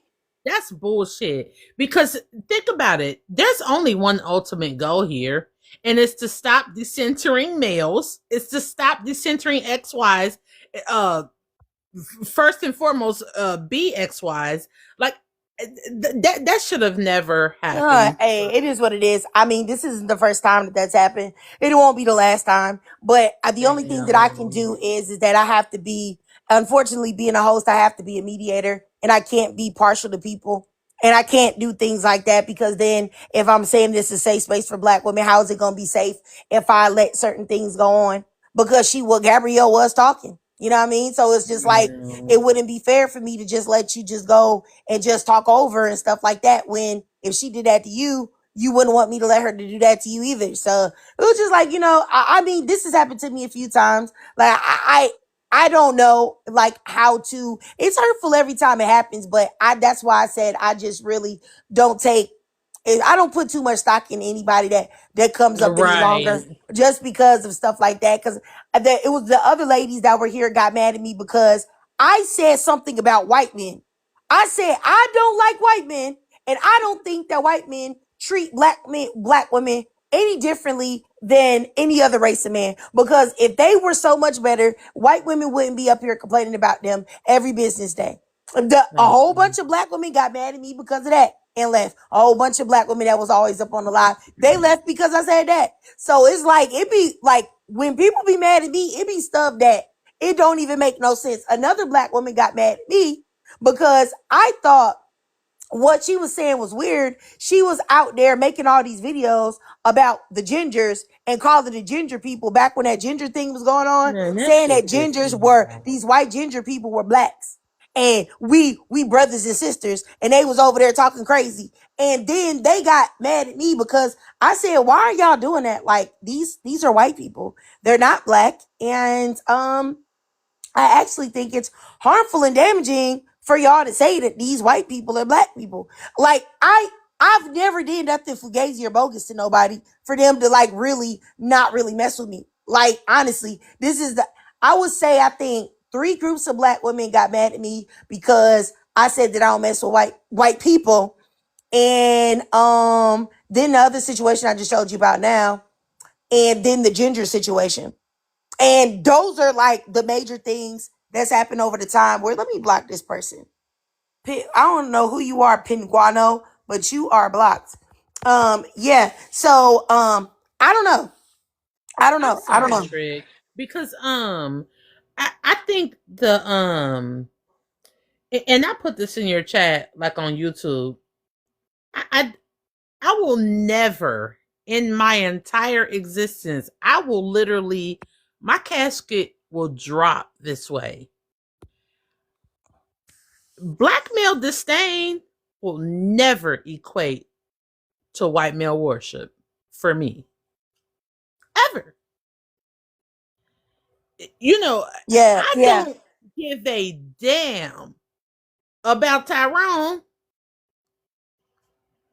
That's bullshit. Because think about it. There's only one ultimate goal here, and it's to stop decentering males. It's to stop decentering XYs. Uh, First and foremost, BXYs. Like that should have never happened. Hey, it is what it is. I mean, this isn't the first time that that's happened. It won't be the last time. But the only thing that I can do Damn. is that I have to be, unfortunately, being a host, I have to be a mediator, and I can't be partial to people. And I can't do things like that because then if I'm saying this is a safe space for black women, how is it going to be safe if I let certain things go on? Because Gabrielle was talking. You know what I mean? So it's just like, it wouldn't be fair for me to just let you just go and just talk over and stuff like that. When if she did that to you, you wouldn't want me to let her to do that to you either. So it was just like, I mean, this has happened to me a few times. Like I don't know like how to, it's hurtful every time it happens, but that's why I said I just really don't take, I don't put too much stock in anybody that comes up any longer Right. just because of stuff like that. Because it was the other ladies that were here got mad at me because I said something about white men. I said I don't like white men, and I don't think that white men treat black women any differently than any other race of man. Because if they were so much better, white women wouldn't be up here complaining about them every business day. A Thank whole you. bunch of black women got mad at me because of that and left. A whole bunch of black women that was always up on the live, they left because I said that. So it's like, it be like when people be mad at me, it be stuff that it don't even make no sense. Another black woman got mad at me because I thought what she was saying was weird. She was out there making all these videos about the gingers and calling the ginger people back when that ginger thing was going on, Man, that saying that shit pissed gingers me were, off. these white ginger people were blacks. And we brothers and sisters, and they was over there talking crazy. And then they got mad at me because I said, why are y'all doing that? Like, these are white people. They're not black. And I actually think it's harmful and damaging for y'all to say that these white people are black people. Like, I've never did nothing fugazi or bogus to nobody for them to like really not really mess with me. Like, honestly, I would say I think 3 groups of black women got mad at me because I said that I don't mess with white people. And then the other situation I just showed you about now, and then the ginger situation. And those are like the major things that's happened over the time where, let me block this person. I don't know who you are, Pinguano, but you are blocked. Yeah. So, I don't know. I'm I don't sorry, know. Trig, because I think the and I put this in your chat like on YouTube. I I will never in my entire existence, I will literally, my casket will drop this way. Black male disdain will never equate to white male worship for me. Ever. You know, Yeah. I Yeah. don't give a damn about Tyrone,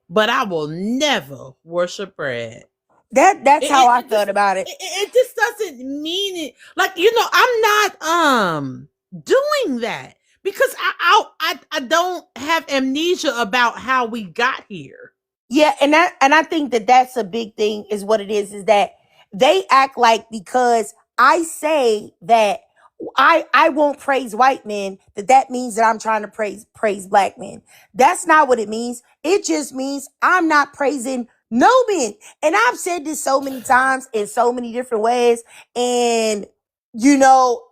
but I will never worship Brad. That's how I It just felt about it. it just doesn't mean it. Like, you know, I'm not doing that because I don't have amnesia about how we got here. Yeah, and I think that that's a big thing is what it is that they act like because I say that I won't praise white men, that means that I'm trying to praise black men. That's not what it means. It just means I'm not praising no men. And I've said this so many times in so many different ways. And you know,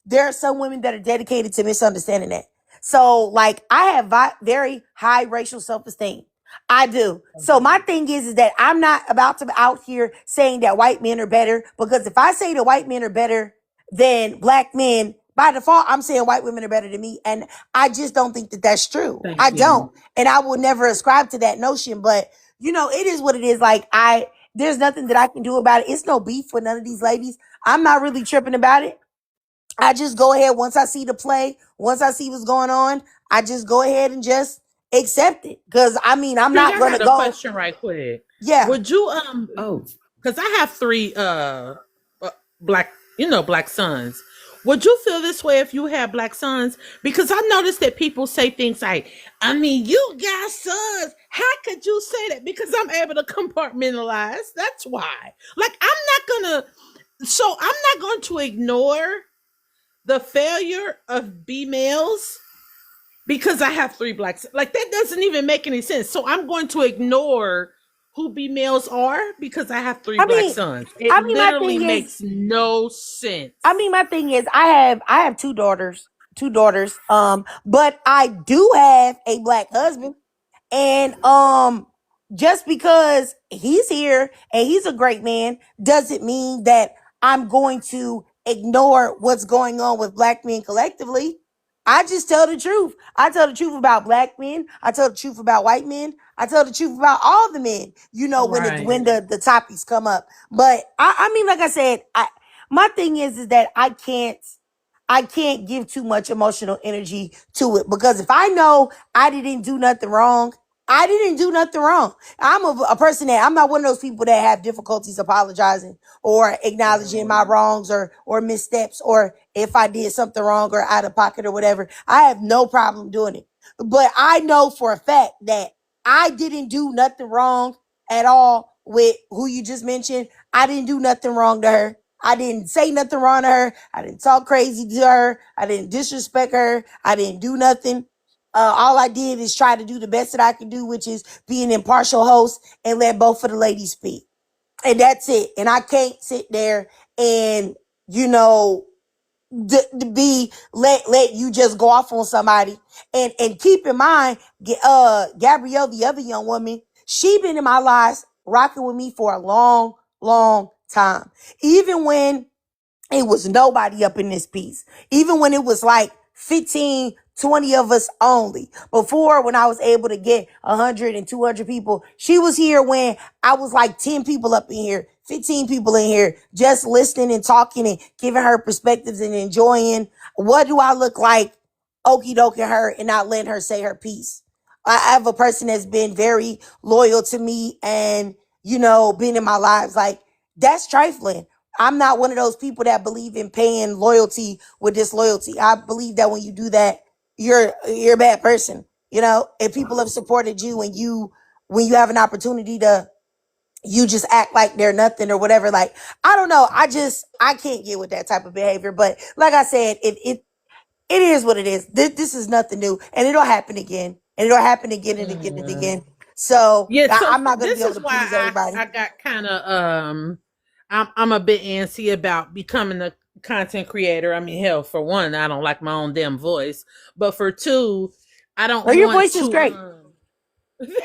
there are some women that are dedicated to misunderstanding that. So like I have very high racial self-esteem. I do. So my thing is that I'm not about to be out here saying that white men are better, because if I say that white men are better than black men, by default, I'm saying white women are better than me. And I just don't think that that's true. Thank I you. don't. And I will never ascribe to that notion. But, you know, it is what it is. Like, there's nothing that I can do about it. It's no beef with none of these ladies. I'm not really tripping about it. I just go ahead once I see the play, once I see what's going on, I just go ahead and just accept it. Cause I mean, I'm Trig, not I gonna got a go. question right quick. Yeah. Would you Oh, because I have 3 black, black sons. Would you feel this way if you had black sons? Because I noticed that people say things like, I mean, you got sons. How could you say that? Because I'm able to compartmentalize. That's why. Like, I'm not going to ignore the failure of B males because I have 3 blacks. Like, that doesn't even make any sense. So I'm going to ignore who B males are because I have 3 I black mean, sons. It my literally thing is, makes no sense. my thing is, I have 2 daughters, but I do have a black husband. And just because he's here and he's a great man doesn't mean that I'm going to ignore what's going on with black men collectively. I just tell the truth. I tell the truth about black men. I tell the truth about white men. I tell the truth about all the men, you know, Right. when the topics come up. But I mean, like I said, my thing is that I can't give too much emotional energy to it, because if I know I didn't do nothing wrong, I didn't do nothing wrong. I'm a person that I'm not one of those people that have difficulties apologizing or acknowledging my wrongs or missteps, or if I did something wrong or out of pocket or whatever. I have no problem doing it. But I know for a fact that I didn't do nothing wrong at all with who you just mentioned. I didn't do nothing wrong to her. I didn't say nothing wrong to her. I didn't talk crazy to her. I didn't disrespect her. I didn't do nothing. All I did is try to do the best that I could do, which is be an impartial host and let both of the ladies speak. And that's it. And I can't sit there and, you know, to be let you just go off on somebody. And keep in mind, Gabrielle, the other young woman, she been in my lives rocking with me for a long, long time. Even when it was nobody up in this piece. Even when it was like 15, 20 of us only. Before, when I was able to get 100 and 200 people, she was here when I was like 10 people up in here, 15 people in here, just listening and talking and giving her perspectives and enjoying. What do I look like? Okie dokie her and not letting her say her piece. I have a person that's been very loyal to me and, been in my lives. Like, that's trifling. I'm not one of those people that believe in paying loyalty with disloyalty. I believe that when you do that, you're a bad person. If people have supported you and when you have an opportunity to, you just act like they're nothing or whatever. Like, I don't know. I can't get with that type of behavior. But like I said, it is what it is. This is nothing new, and it'll happen again, and it'll happen again and again and again. So Yeah, so I'm not going to be this able is to why please everybody. I got kind of I'm a bit antsy about becoming a content creator. I mean, hell, for one, I don't like my own damn voice, but for two, I don't Well, your want voice is to. great.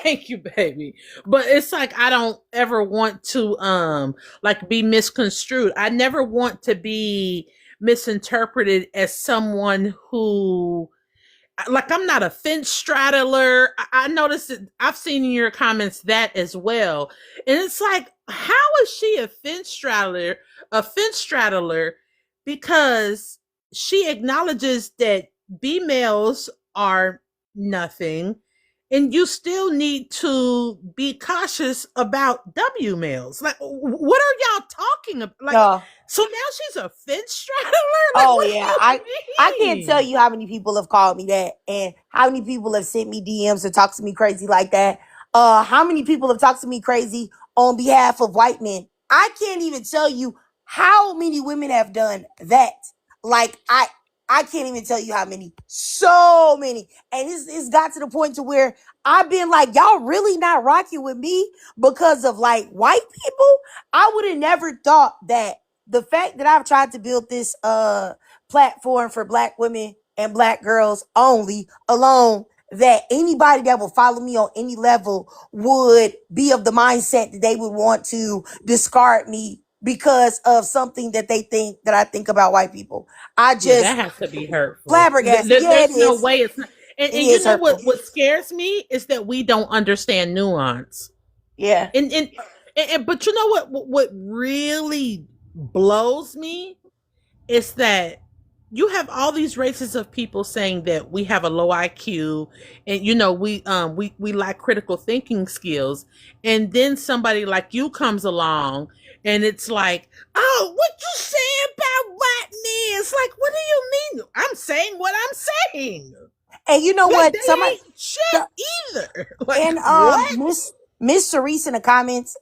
Thank you, baby. But it's like I don't ever want to like be misconstrued. I never want to be misinterpreted as someone who like I'm not a fence straddler. I noticed that I've seen in your comments that as well. And it's like, how is she a fence straddler? A fence straddler because she acknowledges that B males are nothing and you still need to be cautious about W males. Like, what are y'all talking about? Like, No. so now she's a fence straddler? Like, Oh what yeah, do I you can't tell mean? you how many people have called me that, and how many people have sent me DMs and talked to me crazy like that. How many people have talked to me crazy on behalf of white men? I can't even tell you how many women have done that. Like, I can't even tell you how many. So many, and it's got to the point to where I've been like, y'all really not rocking with me because of like white people. I would have never thought that the fact that I've tried to build this platform for black women and black girls only alone, that anybody that will follow me on any level would be of the mindset that they would want to discard me because of something that they think that I think about white people. I Yeah, that just has to be hurtful. flabbergasted. Yeah, it There's no is. way it's not. It And you is know hurtful. what scares me is that we don't understand nuance. Yeah. And but you know what really blows me is that you have all these races of people saying that we have a low IQ and we lack critical thinking skills, and then somebody like you comes along and it's like, oh, what you saying about white men? It's like, what do you mean? I'm saying what I'm saying. And you know Like what? they Somebody, ain't shit either. Like and what? Miss Cerise in the comments,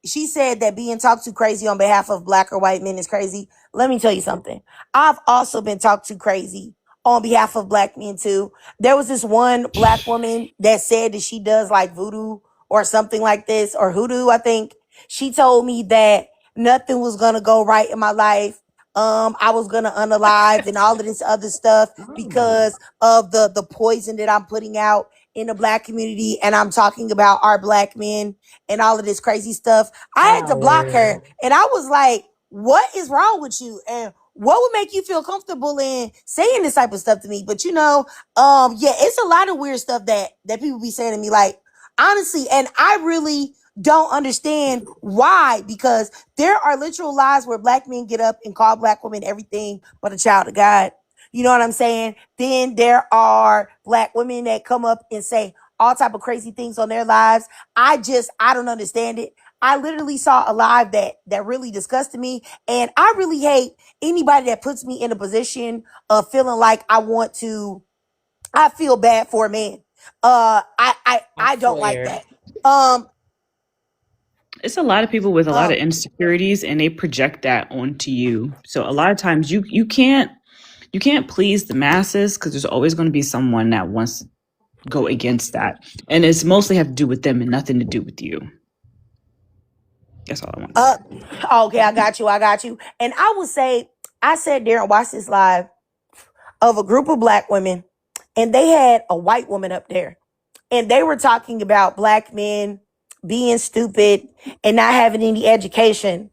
she said that being talked to crazy on behalf of black or white men is crazy. Let me tell you something. I've also been talked to crazy on behalf of black men too. There was this one black woman that said that she does like voodoo or something like this, or hoodoo, I think. She told me that nothing was gonna go right in my life. I was gonna unalive and all of this other stuff Oh, because of the poison that I'm putting out in the black community, and I'm talking about our black men and all of this crazy stuff. I had to block her, wow. and I was like, what is wrong with you? And what would make you feel comfortable in saying this type of stuff to me? But yeah, it's a lot of weird stuff that people be saying to me, like, honestly, and I really don't understand why, because there are literal lies where black men get up and call black women everything but a child of God. You know what I'm saying? Then there are black women that come up and say all type of crazy things on their lives. I don't understand it. I literally saw a live that really disgusted me, and I really hate anybody that puts me in a position of feeling like I feel bad for a man. I I don't like swear. that. Um It's a lot of people with a lot of um insecurities and they project that onto you. So a lot of times you can't please the masses because there's always going to be someone that wants to go against that. And it's mostly have to do with them and nothing to do with you. That's all I want to say. Uh, okay, I got you. And I would say I sat there and watched this live of a group of black women, and they had a white woman up there. And they were talking about black men being stupid and not having any education.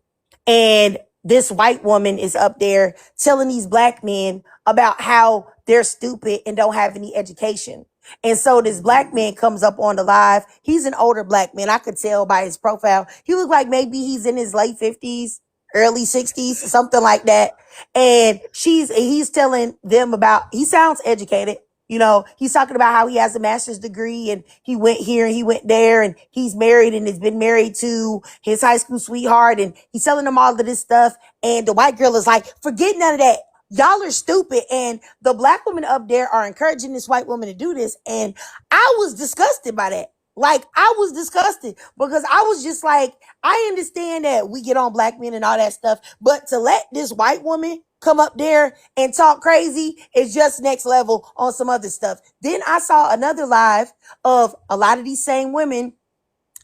And this white woman is up there telling these black men about how they're stupid and don't have any education. And so this black man comes up on the live. He's an older black man. I could tell by his profile. He looked like maybe he's in his late 50s, early 60s, something like that. And he's telling them about, he sounds educated. You know, he's talking about how he has a master's degree and he went here and he went there and he's married and has been married to his high school sweetheart. And he's telling them all of this stuff. And the white girl is like, forget none of that. Y'all are stupid. And the black women up there are encouraging this white woman to do this. And I was disgusted by that. Like, I was disgusted because I was just like, I understand that we get on black men and all that stuff, but to let this white woman come up there and talk crazy is just next level on some other stuff. Then I saw another live of a lot of these same women.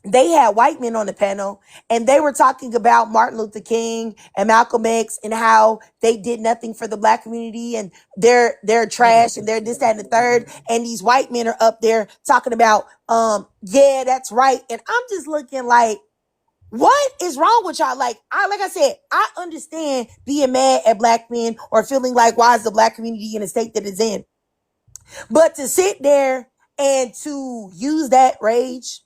They had white men on the panel and they were talking about Martin Luther King and Malcolm X and how they did nothing for the black community and they're trash and they're this, that, and the third. And these white men are up there talking about, yeah, that's right. And I'm just looking like, what is wrong with y'all? Like I said, I understand being mad at black men or feeling like, why is the black community in the state that it's in? But to sit there and to use that rage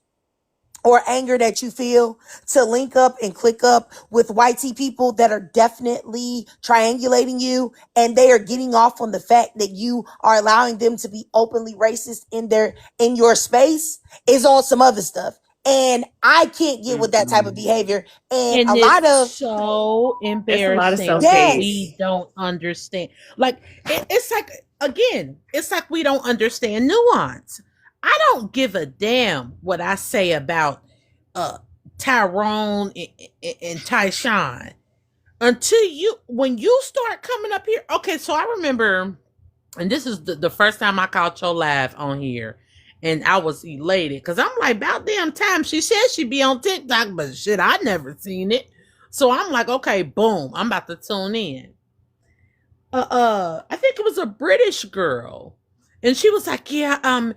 or anger that you feel to link up and click up with white people that are definitely triangulating you, and they are getting off on the fact that you are allowing them to be openly racist in your space, is on some other stuff. And I can't get with that type of behavior. And a lot of so embarrassing. self-hate. We don't understand. Like it's like, again, it's like we don't understand nuance. I don't give a damn what I say about Tyrone and Tyshawn until when you start coming up here. Okay, so I remember, and this is the first time I caught your live on here. And I was elated because I'm like, about damn time. She said she'd be on TikTok, but shit, I never seen it. So I'm like, okay, boom, I'm about to tune in. I think it was a British girl. And she was like, yeah, I'm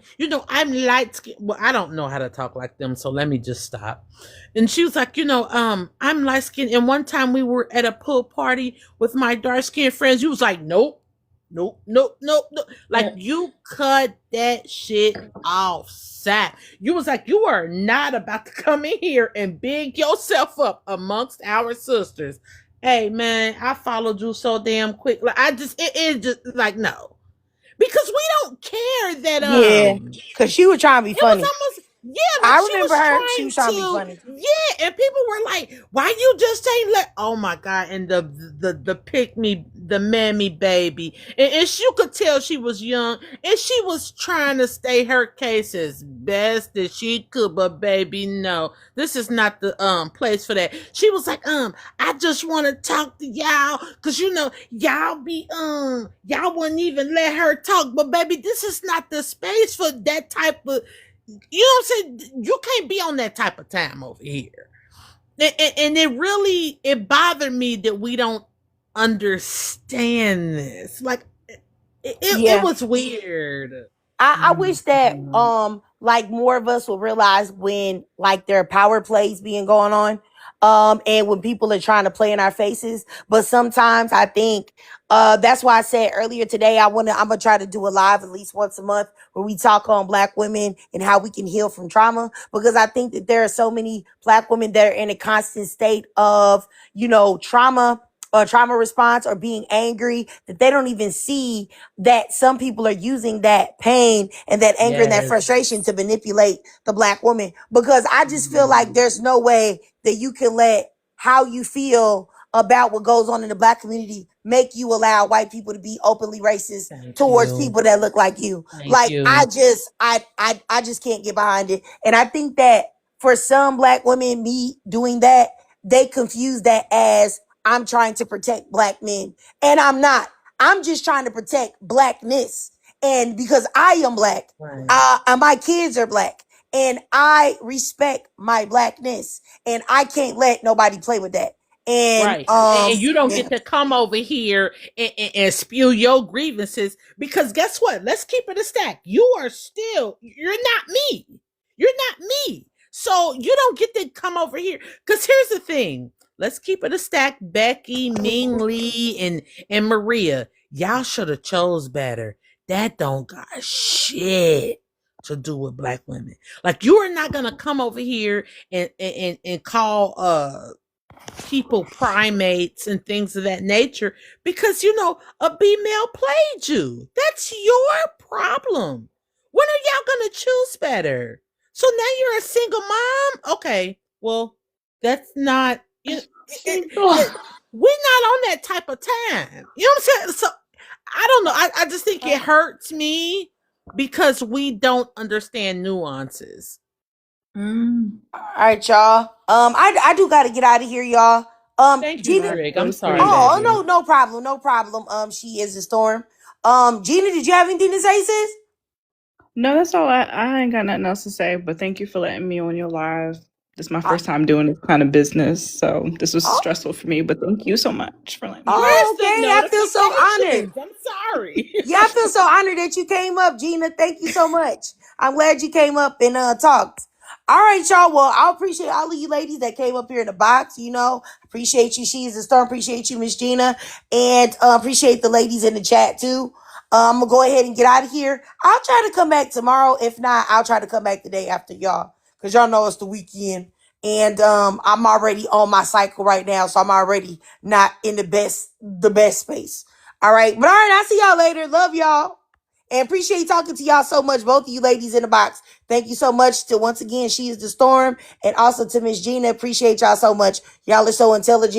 light skinned. Well, I don't know how to talk like them, so let me just stop. And she was like, I'm light skinned. And one time we were at a pool party with my dark skinned friends. You was like, nope. Like, you cut that shit off, Sap. You was like, you are not about to come in here and big yourself up amongst our sisters. Hey, man, I followed you so damn quick. Like, it just like, no. Because we don't care that, yeah, because she was trying to be funny. It was almost, yeah, like I remember her. She was trying to be funny. Yeah, and people were like, "Why you just ain't let?" Oh my god! And the pick me, the mammy baby, and you could tell she was young, and she was trying to stay her case as best as she could. But baby, no, this is not the place for that. She was like, I just want to talk to y'all, cause y'all wouldn't even let her talk. But baby, this is not the space for that type of. You know what I'm saying? You can't be on that type of time over here. And it bothered me that we don't understand this. Like, it was weird. I wish that like more of us will realize when like there are power plays being going on. And when people are trying to play in our faces. But sometimes I think that's why I said earlier today I'm gonna try to do a live at least once a month where we talk on black women and how we can heal from trauma, because I think that there are so many black women that are in a constant state of trauma response or being angry, that they don't even see that some people are using that pain and that anger and that frustration to manipulate the black woman. Because I just feel like there's no way that you can let how you feel about what goes on in the black community make you allow white people to be openly racist towards people that look like you. I just can't get behind it. And I think that for some black women, me doing that, they confuse that as I'm trying to protect black men. And I'm not. I'm just trying to protect blackness. And because I am black, and my kids are black, and I respect my blackness, and I can't let nobody play with that. And Right. And you don't get to come over here and spew your grievances, because guess what? Let's keep it a stack. You're not me. You're not me. So you don't get to come over here. Because here's the thing. Let's keep it a stack. Becky, Ming Lee, and Maria. Y'all should have chose better. That don't got shit to do with black women. Like, you are not gonna come over here and call people primates and things of that nature, because a female played you. That's your problem. When are y'all gonna choose better? So now you're a single mom? Okay, well, that's not, we're not on that type of time. You know what I'm saying? So I don't know. I just think it hurts me because we don't understand nuances. All right, y'all. I do gotta get out of here, y'all. Thank Gina. you, Greg. I'm sorry. Oh, baby. no problem, no problem. She is a storm. Gina, did you have anything to say, sis? No, that's all. I ain't got nothing else to say, but thank you for letting me on your live. This is my first time doing this kind of business, so this was stressful for me, but thank you so much for letting me. Oh, okay. I feel so honored. I'm sorry. Yeah, I feel so honored that you came up, Gina. Thank you so much. I'm glad you came up and talked. All right, y'all. Well, I appreciate all of you ladies that came up here in the box. Appreciate you. She is a storm. Appreciate you, Miss Gina, and appreciate the ladies in the chat too. I'm gonna go ahead and get out of here. I'll try to come back tomorrow. If not, I'll try to come back the day after, y'all, because y'all know it's the weekend. And I'm already on my cycle right now, so I'm already not in the best space. All right. But all right, I'll see y'all later. Love y'all. And appreciate talking to y'all so much, both of you ladies in the box. Thank you so much to, once again, She is the Storm, and also to Miss Gina. Appreciate y'all so much. Y'all are so intelligent.